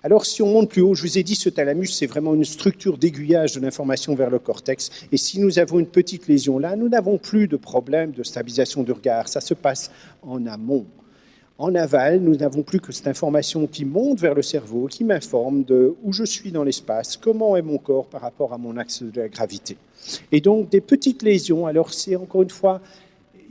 Speaker 1: Alors, si on monte plus haut, je vous ai dit, ce thalamus, c'est vraiment une structure d'aiguillage de l'information vers le cortex. Et si nous avons une petite lésion là, nous n'avons plus de problème de stabilisation du regard. Ça se passe en amont. En aval, nous n'avons plus que cette information qui monte vers le cerveau, qui m'informe de où je suis dans l'espace, comment est mon corps par rapport à mon axe de la gravité. Et donc, des petites lésions, alors c'est encore une fois,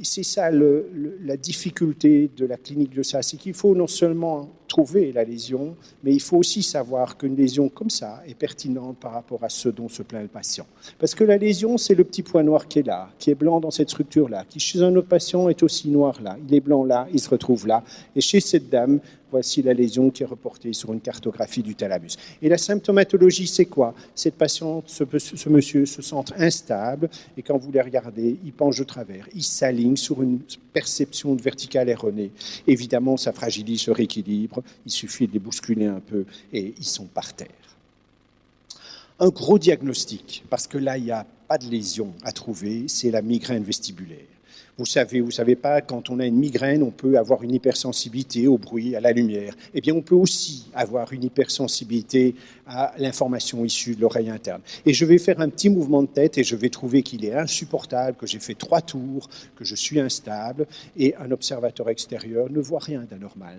Speaker 1: c'est ça la difficulté de la clinique de ça, c'est qu'il faut non seulement trouver la lésion, mais il faut aussi savoir qu'une lésion comme ça est pertinente par rapport à ce dont se plaint le patient. Parce que la lésion, c'est le petit point noir qui est là, qui est blanc dans cette structure-là, qui chez un autre patient est aussi noir là. Il est blanc là, il se retrouve là. Et chez cette dame, voici la lésion qui est reportée sur une cartographie du thalamus. Et la symptomatologie, c'est quoi? Cette patiente, ce monsieur se sent instable, et quand vous les regardez, il penche de travers, il s'aligne sur une perception de verticale erronée. Évidemment, ça fragilise leur équilibre, il suffit de les bousculer un peu, et ils sont par terre. Un gros diagnostic, parce que là, il n'y a pas de lésion à trouver, c'est la migraine vestibulaire. Vous savez pas, quand on a une migraine, on peut avoir une hypersensibilité au bruit, à la lumière. Eh bien, on peut aussi avoir une hypersensibilité à l'information issue de l'oreille interne. Et je vais faire un petit mouvement de tête et je vais trouver qu'il est insupportable, que j'ai fait 3 tours, que je suis instable, et un observateur extérieur ne voit rien d'anormal.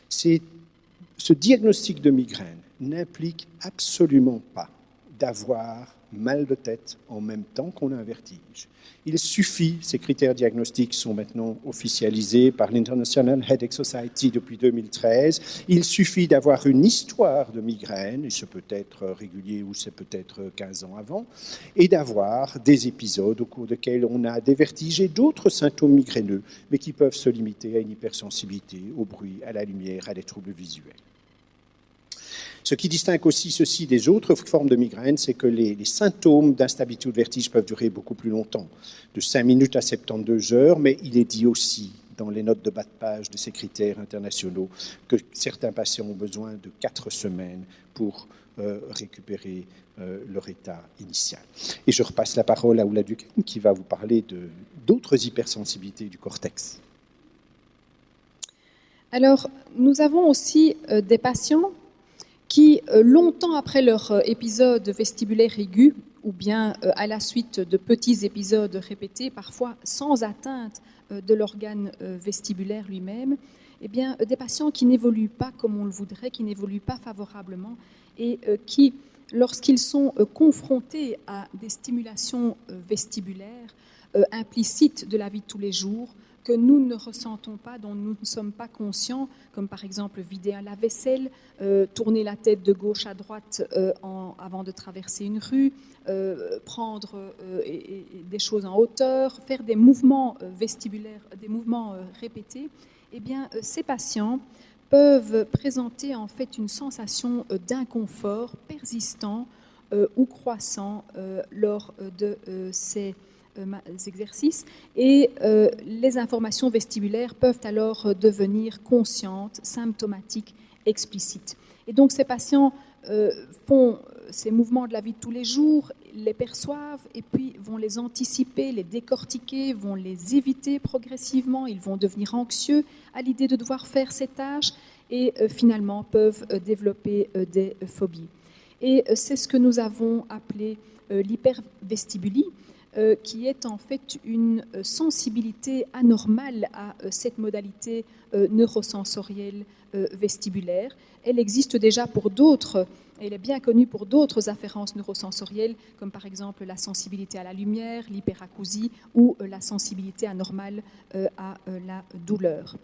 Speaker 1: Ce diagnostic de migraine n'implique absolument pas d'avoir mal de tête en même temps qu'on a un vertige. Il suffit, ces critères diagnostiques sont maintenant officialisés par l'International Headache Society depuis 2013, il suffit d'avoir une histoire de migraine, et ce peut être régulier ou c'est peut-être 15 ans avant, et d'avoir des épisodes au cours desquels on a des vertiges et d'autres symptômes migraineux, mais qui peuvent se limiter à une hypersensibilité, au bruit, à la lumière, à des troubles visuels. Ce qui distingue aussi ceci des autres formes de migraine, c'est que les symptômes d'instabilité ou de vertige peuvent durer beaucoup plus longtemps, de 5 minutes à 72 heures, mais il est dit aussi dans les notes de bas de page de ces critères internationaux que certains patients ont besoin de 4 semaines pour récupérer leur état initial. Et je repasse la parole à Oula Duquesne qui va vous parler d'autres hypersensibilités du cortex.
Speaker 5: Alors, nous avons aussi des patients qui, longtemps après leur épisode vestibulaire aigu, ou bien à la suite de petits épisodes répétés, parfois sans atteinte de l'organe vestibulaire lui-même, eh bien, des patients qui n'évoluent pas comme on le voudrait, qui n'évoluent pas favorablement et qui, lorsqu'ils sont confrontés à des stimulations vestibulaires implicites de la vie de tous les jours, que nous ne ressentons pas, dont nous ne sommes pas conscients, comme par exemple vider un lave-vaisselle, tourner la tête de gauche à droite avant de traverser une rue, prendre des choses en hauteur, faire des mouvements vestibulaires, des mouvements répétés, eh bien, ces patients peuvent présenter en fait une sensation d'inconfort persistant ou croissant lors de ces exercices et les informations vestibulaires peuvent alors devenir conscientes, symptomatiques, explicites. Et donc ces patients font ces mouvements de la vie de tous les jours, les perçoivent et puis vont les anticiper, les décortiquer, vont les éviter progressivement, ils vont devenir anxieux à l'idée de devoir faire ces tâches et finalement peuvent développer des phobies. Et c'est ce que nous avons appelé l'hypervestibulie, qui est en fait une sensibilité anormale à cette modalité neurosensorielle vestibulaire. Elle existe déjà pour d'autres, elle est bien connue pour d'autres afférences neurosensorielles, comme par exemple la sensibilité à la lumière, l'hyperacousie ou la sensibilité anormale à la douleur.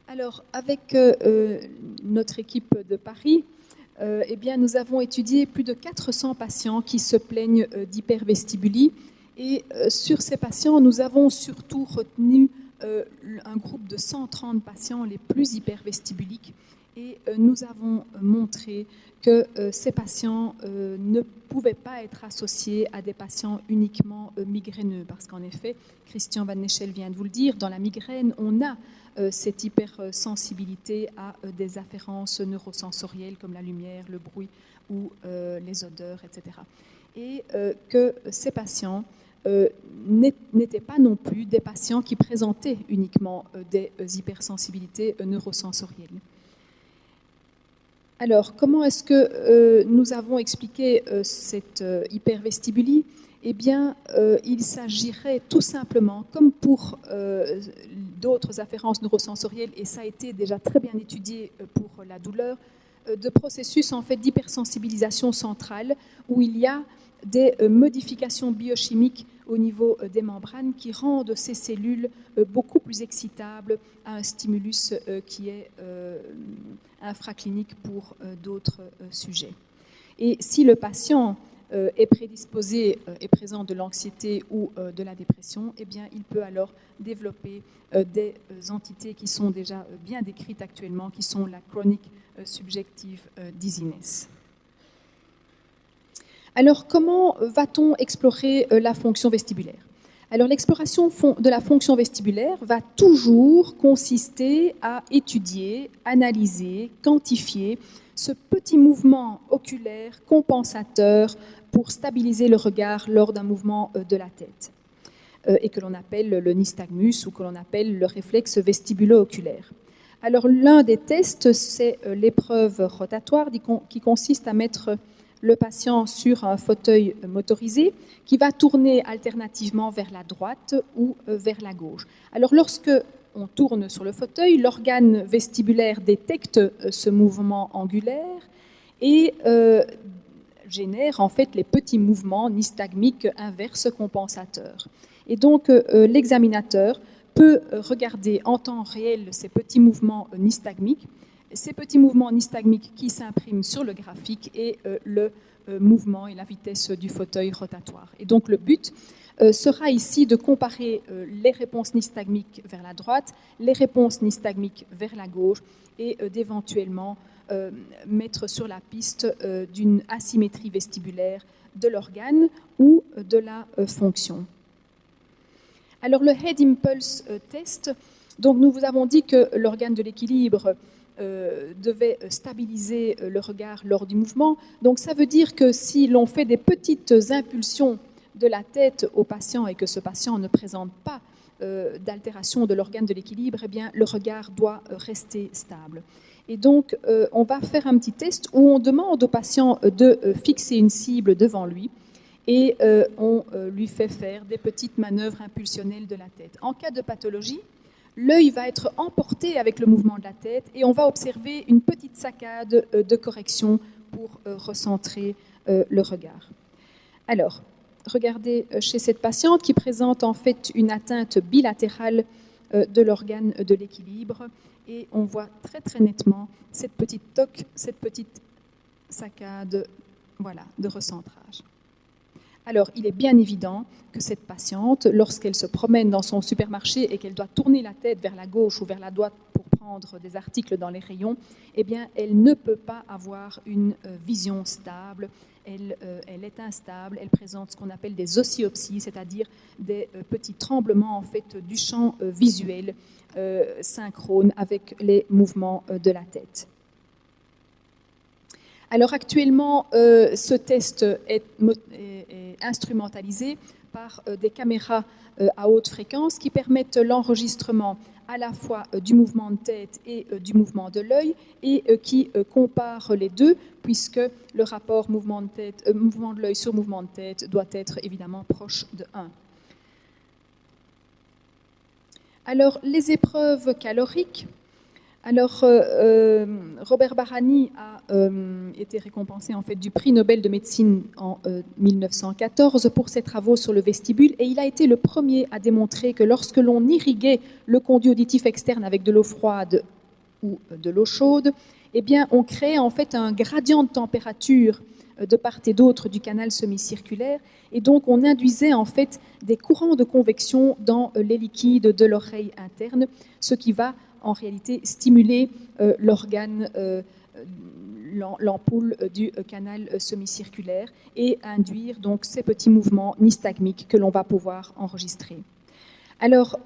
Speaker 5: Alors, avec notre équipe de Paris, eh bien, nous avons étudié plus de 400 patients qui se plaignent d'hypervestibulie. Et sur ces patients, nous avons surtout retenu un groupe de 130 patients les plus hypervestibuliques. Et nous avons montré que ces patients ne pouvaient pas être associés à des patients uniquement migraineux. Parce qu'en effet, Christian Van Neschel vient de vous le dire, dans la migraine, on a cette hypersensibilité à des afférences neurosensorielles comme la lumière, le bruit ou les odeurs, etc. Et que ces patients n'étaient pas non plus des patients qui présentaient uniquement des hypersensibilités neurosensorielles. Alors, comment est-ce que nous avons expliqué cette hypervestibulie ? Eh bien, il s'agirait tout simplement, comme pour d'autres afférences neurosensorielles, et ça a été déjà très bien étudié pour la douleur, de processus en fait d'hypersensibilisation centrale où il y a des modifications biochimiques au niveau des membranes qui rendent ces cellules beaucoup plus excitables à un stimulus qui est infraclinique pour d'autres sujets. Et si le patient est prédisposé et présent de l'anxiété ou de la dépression, eh bien, il peut alors développer des entités qui sont déjà bien décrites actuellement, qui sont la chronic subjective dizziness. Alors, comment va-t-on explorer la fonction vestibulaire ? Alors, l'exploration de la fonction vestibulaire va toujours consister à étudier, analyser, quantifier ce petit mouvement oculaire compensateur pour stabiliser le regard lors d'un mouvement de la tête, et que l'on appelle le nystagmus ou que l'on appelle le réflexe vestibulo-oculaire. Alors, l'un des tests, c'est l'épreuve rotatoire qui consiste à mettre le patient sur un fauteuil motorisé qui va tourner alternativement vers la droite ou vers la gauche. Alors, lorsque on tourne sur le fauteuil, l'organe vestibulaire détecte ce mouvement angulaire et génère en fait les petits mouvements nystagmiques inverses compensateurs. Et donc, l'examinateur peut regarder en temps réel ces petits mouvements nystagmiques, ces petits mouvements nystagmiques qui s'impriment sur le graphique et le mouvement et la vitesse du fauteuil rotatoire. Et donc le but sera ici de comparer les réponses nystagmiques vers la droite, les réponses nystagmiques vers la gauche et d'éventuellement mettre sur la piste d'une asymétrie vestibulaire de l'organe ou de la fonction. Alors le Head Impulse Test, donc nous vous avons dit que l'organe de l'équilibre devait stabiliser le regard lors du mouvement. Donc ça veut dire que si l'on fait des petites impulsions de la tête au patient et que ce patient ne présente pas d'altération de l'organe de l'équilibre, eh bien le regard doit rester stable. Et donc on va faire un petit test où on demande au patient de fixer une cible devant lui et on lui fait faire des petites manœuvres impulsionnelles de la tête. En cas de pathologie, l'œil va être emporté avec le mouvement de la tête et on va observer une petite saccade de correction pour recentrer le regard. Alors, regardez chez cette patiente qui présente en fait une atteinte bilatérale de l'organe de l'équilibre et on voit très très nettement cette petite toque, cette petite saccade, voilà, de recentrage. Alors, il est bien évident que cette patiente, lorsqu'elle se promène dans son supermarché et qu'elle doit tourner la tête vers la gauche ou vers la droite pour prendre des articles dans les rayons, eh bien, elle ne peut pas avoir une vision stable. Elle est instable, elle présente ce qu'on appelle des ossiopsies, c'est-à-dire des petits tremblements en fait, du champ visuel synchrone avec les mouvements de la tête. Alors actuellement, ce test est instrumentalisé par des caméras à haute fréquence qui permettent l'enregistrement à la fois du mouvement de tête et du mouvement de l'œil et qui comparent les deux puisque le rapport mouvement de l'œil sur mouvement de tête doit être évidemment proche de 1. Alors les épreuves caloriques. Alors, Robert Barani a été récompensé en fait du prix Nobel de médecine en 1914 pour ses travaux sur le vestibule et il a été le premier à démontrer que lorsque l'on irriguait le conduit auditif externe avec de l'eau froide ou de l'eau chaude, eh bien, on créait en fait un gradient de température de part et d'autre du canal semi-circulaire et donc on induisait en fait des courants de convection dans les liquides de l'oreille interne, ce qui va en réalité stimuler l'organe, l'ampoule du canal semi-circulaire et induire donc ces petits mouvements nystagmiques que l'on va pouvoir enregistrer. Alors,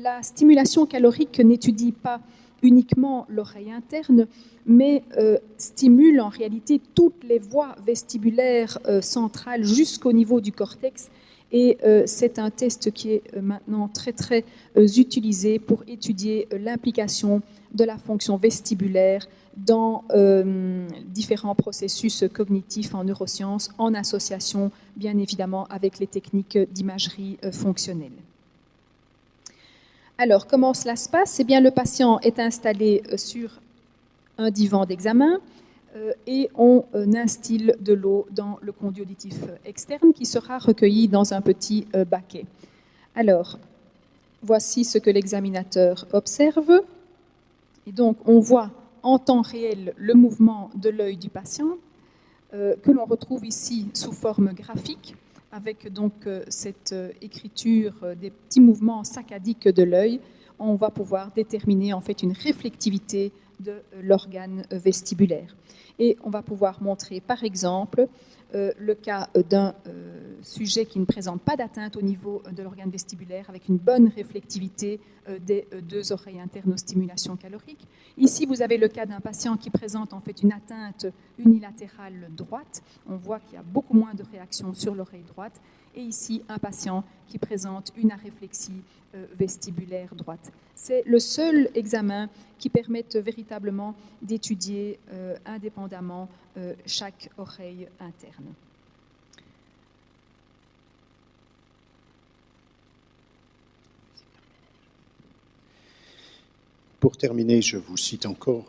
Speaker 5: la stimulation calorique n'étudie pas uniquement l'oreille interne, mais stimule en réalité toutes les voies vestibulaires centrales jusqu'au niveau du cortex. Et c'est un test qui est maintenant très très utilisé pour étudier l'implication de la fonction vestibulaire dans différents processus cognitifs en neurosciences, en association bien évidemment avec les techniques d'imagerie fonctionnelle. Alors, comment cela se passe? Eh bien, le patient est installé sur un divan d'examen et on instille de l'eau dans le conduit auditif externe qui sera recueilli dans un petit baquet. Alors, voici ce que l'examinateur observe. Et donc, on voit en temps réel le mouvement de l'œil du patient que l'on retrouve ici sous forme graphique avec donc cette écriture des petits mouvements saccadiques de l'œil. On va pouvoir déterminer en fait une réflectivité de l'organe vestibulaire. Et on va pouvoir montrer par exemple le cas d'un sujet qui ne présente pas d'atteinte au niveau de l'organe vestibulaire avec une bonne réflectivité des deux oreilles internes aux stimulations caloriques. Ici, vous avez le cas d'un patient qui présente en fait une atteinte unilatérale droite. On voit qu'il y a beaucoup moins de réaction sur l'oreille droite. Et ici, un patient qui présente une aréflexie vestibulaire droite. C'est le seul examen qui permette véritablement d'étudier indépendamment chaque oreille interne.
Speaker 1: Pour terminer, je vous cite encore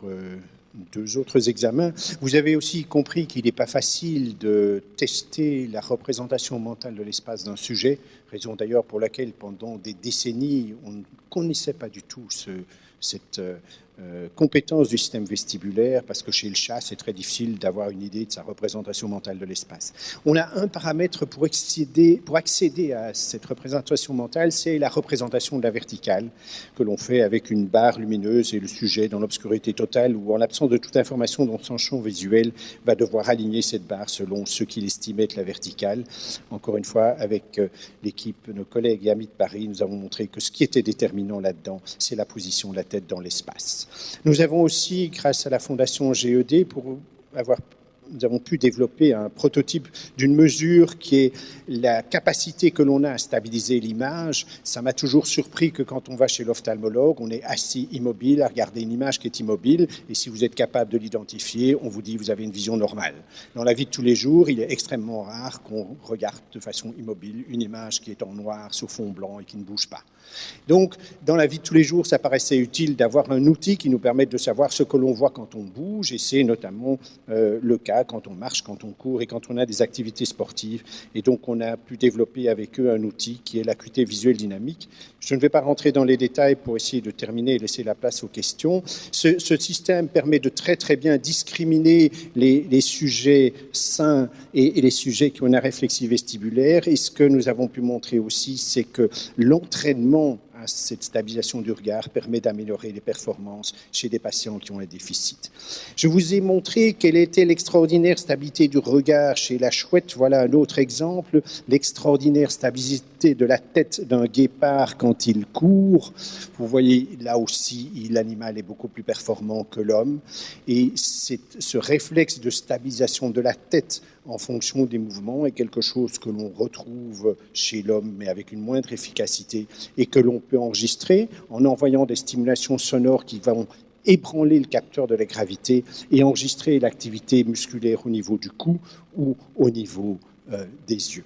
Speaker 1: deux autres examens. Vous avez aussi compris qu'il n'est pas facile de tester la représentation mentale de l'espace d'un sujet, raison d'ailleurs pour laquelle pendant des décennies, on ne connaissait pas du tout cette compétence du système vestibulaire, parce que chez le chat, c'est très difficile d'avoir une idée de sa représentation mentale de l'espace. On a un paramètre pour accéder à cette représentation mentale, c'est la représentation de la verticale, que l'on fait avec une barre lumineuse et le sujet dans l'obscurité totale, ou en l'absence de toute information dans son champ visuel, va devoir aligner cette barre selon ce qu'il estime être la verticale. Encore une fois, avec l'équipe, nos collègues et amis de Paris, nous avons montré que ce qui était déterminant là-dedans, c'est la position de la tête dans l'espace. Nous avons aussi, grâce à la Fondation GED, pour avoir nous avons pu développer un prototype d'une mesure qui est la capacité que l'on a à stabiliser l'image. Ça m'a toujours surpris que quand on va chez l'ophtalmologue, on est assis immobile à regarder une image qui est immobile, et si vous êtes capable de l'identifier, on vous dit vous avez une vision normale. Dans la vie de tous les jours, il est extrêmement rare qu'on regarde de façon immobile une image qui est en noir sur fond blanc et qui ne bouge pas. Donc, dans la vie de tous les jours, ça paraissait utile d'avoir un outil qui nous permette de savoir ce que l'on voit quand on bouge, et c'est notamment le cas quand on marche, quand on court et quand on a des activités sportives. Et donc, on a pu développer avec eux un outil qui est l'acuité visuelle dynamique. Je ne vais pas rentrer dans les détails pour essayer de terminer et laisser la place aux questions. Ce système permet de très très bien discriminer les sujets sains et les sujets qui ont une réflexie vestibulaire. Et ce que nous avons pu montrer aussi, c'est que l'entraînement à cette stabilisation du regard permet d'améliorer les performances chez des patients qui ont un déficit. Je vous ai montré quelle était l'extraordinaire stabilité du regard chez la chouette. Voilà un autre exemple, l'extraordinaire stabilité de la tête d'un guépard quand il court. Vous voyez, là aussi, l'animal est beaucoup plus performant que l'homme. Et ce réflexe de stabilisation de la tête en fonction des mouvements est quelque chose que l'on retrouve chez l'homme, mais avec une moindre efficacité, et que l'on peut enregistrer en envoyant des stimulations sonores qui vont ébranler le capteur de la gravité et enregistrer l'activité musculaire au niveau du cou ou au niveau des yeux.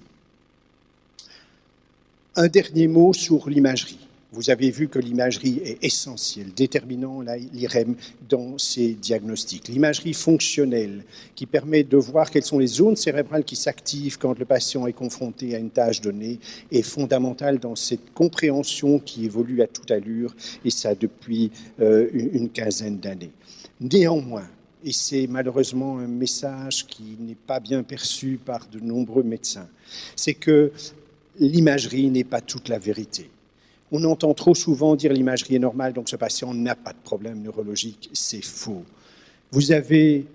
Speaker 1: Un dernier mot sur l'imagerie. Vous avez vu que l'imagerie est essentielle, déterminant l'IRM dans ces diagnostics. L'imagerie fonctionnelle qui permet de voir quelles sont les zones cérébrales qui s'activent quand le patient est confronté à une tâche donnée est fondamentale dans cette compréhension qui évolue à toute allure, et ça depuis une quinzaine d'années. Néanmoins, et c'est malheureusement un message qui n'est pas bien perçu par de nombreux médecins, c'est que l'imagerie n'est pas toute la vérité. On entend trop souvent dire l'imagerie est normale, donc ce patient n'a pas de problème neurologique. C'est faux. Vous avez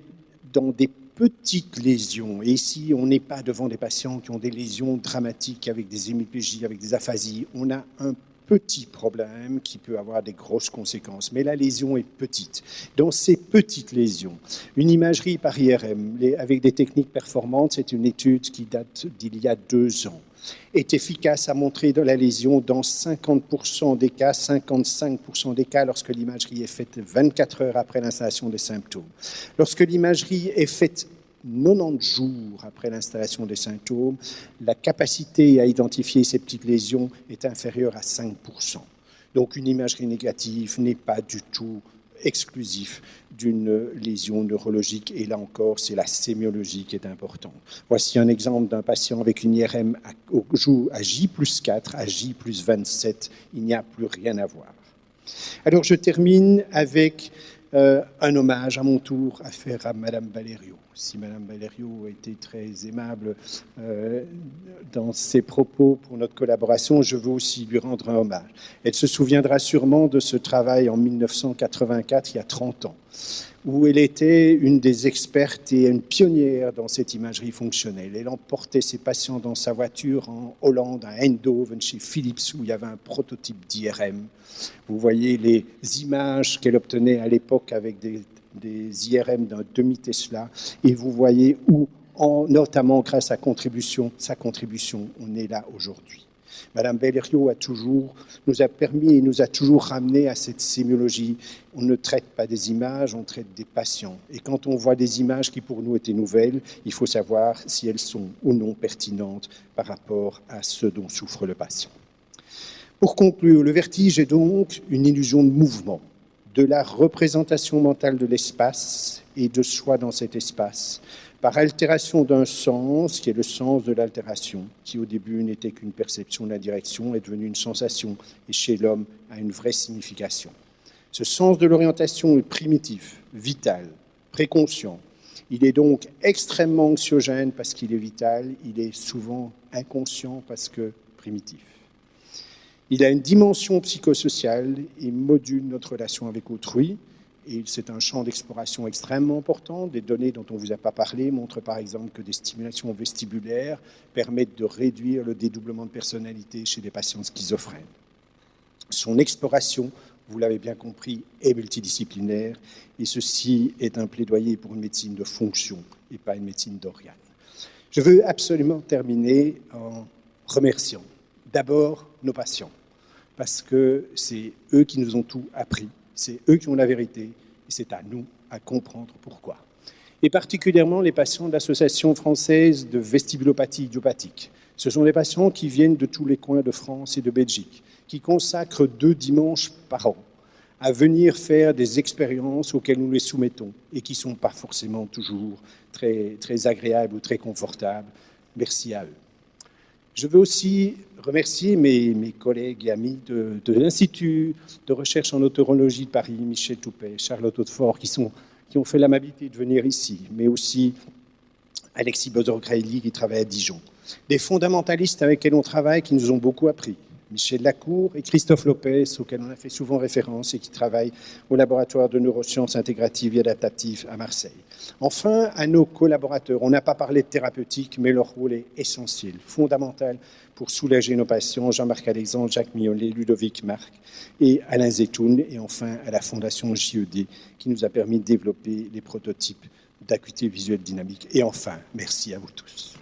Speaker 1: dans des petites lésions, et ici on n'est pas devant des patients qui ont des lésions dramatiques avec des hémiplégies, avec des aphasies, on a un petit problème qui peut avoir des grosses conséquences, mais la lésion est petite. Dans ces petites lésions, une imagerie par IRM avec des techniques performantes, c'est une étude qui date d'il y a 2 ans, est efficace à montrer de la lésion dans 50% des cas, 55% des cas lorsque l'imagerie est faite 24 heures après l'installation des symptômes. Lorsque l'imagerie est faite 90 jours après l'installation des symptômes, la capacité à identifier ces petites lésions est inférieure à 5%. Donc une imagerie négative n'est pas du tout exclusif d'une lésion neurologique, et là encore, c'est la sémiologie qui est importante. Voici un exemple d'un patient avec une IRM à J+4, à J+27, il n'y a plus rien à voir. Alors je termine avec un hommage à mon tour à faire à Madame Valerio. Si Madame Valerio a été très aimable dans ses propos pour notre collaboration, je veux aussi lui rendre un hommage. Elle se souviendra sûrement de ce travail en 1984, il y a 30 ans, où elle était une des expertes et une pionnière dans cette imagerie fonctionnelle. Elle emportait ses patients dans sa voiture en Hollande, à Eindhoven, chez Philips, où il y avait un prototype d'IRM. Vous voyez les images qu'elle obtenait à l'époque avec des IRM d'un demi-Tesla, et vous voyez où, notamment grâce à sa contribution, on est là aujourd'hui. Madame Valerio nous a permis et nous a toujours ramené à cette sémiologie. On ne traite pas des images, on traite des patients. Et quand on voit des images qui pour nous étaient nouvelles, il faut savoir si elles sont ou non pertinentes par rapport à ce dont souffre le patient. Pour conclure, le vertige est donc une illusion de mouvement, de la représentation mentale de l'espace et de soi dans cet espace, par altération d'un sens, qui est le sens de l'altération, qui au début n'était qu'une perception de la direction, est devenu une sensation, et chez l'homme a une vraie signification. Ce sens de l'orientation est primitif, vital, préconscient. Il est donc extrêmement anxiogène parce qu'il est vital, il est souvent inconscient parce que primitif. Il a une dimension psychosociale et module notre relation avec autrui. Et c'est un champ d'exploration extrêmement important. Des données dont on ne vous a pas parlé montrent par exemple que des stimulations vestibulaires permettent de réduire le dédoublement de personnalité chez des patients schizophrènes. Son exploration, vous l'avez bien compris, est multidisciplinaire, et ceci est un plaidoyer pour une médecine de fonction
Speaker 6: et pas une médecine d'organes. Je veux absolument terminer en remerciant d'abord nos patients, parce que c'est eux qui nous ont tout appris, c'est eux qui ont la vérité, et c'est à nous à comprendre pourquoi. Et particulièrement les patients de l'Association française de vestibulopathie idiopathique. Ce sont des patients qui viennent de tous les coins de France et de Belgique, qui consacrent 2 dimanches par an à venir faire des expériences auxquelles nous les soumettons et qui ne sont pas forcément toujours très, très agréables ou très confortables. Merci à eux. Je veux aussi remercier mes collègues et amis de l'Institut de recherche en otologie de Paris, Michel Toupet, Charlotte Hautefort, qui ont fait l'amabilité de venir ici, mais aussi Alexis Bozor-Grailly qui travaille à Dijon. Des fondamentalistes avec lesquels on travaille qui nous ont beaucoup appris. Michel Lacour et Christophe Lopez, auxquels on a fait souvent référence et qui travaillent au laboratoire de neurosciences intégratives et adaptatives à Marseille. Enfin, à nos collaborateurs, on n'a pas parlé de thérapeutique, mais leur rôle est essentiel, fondamental pour soulager nos patients, Jean-Marc Alexandre, Jacques Mignolet, Ludovic Marc et Alain Zetoun, et enfin à la Fondation JED qui nous a permis de développer les prototypes d'acuité visuelle dynamique. Et enfin, merci à vous tous.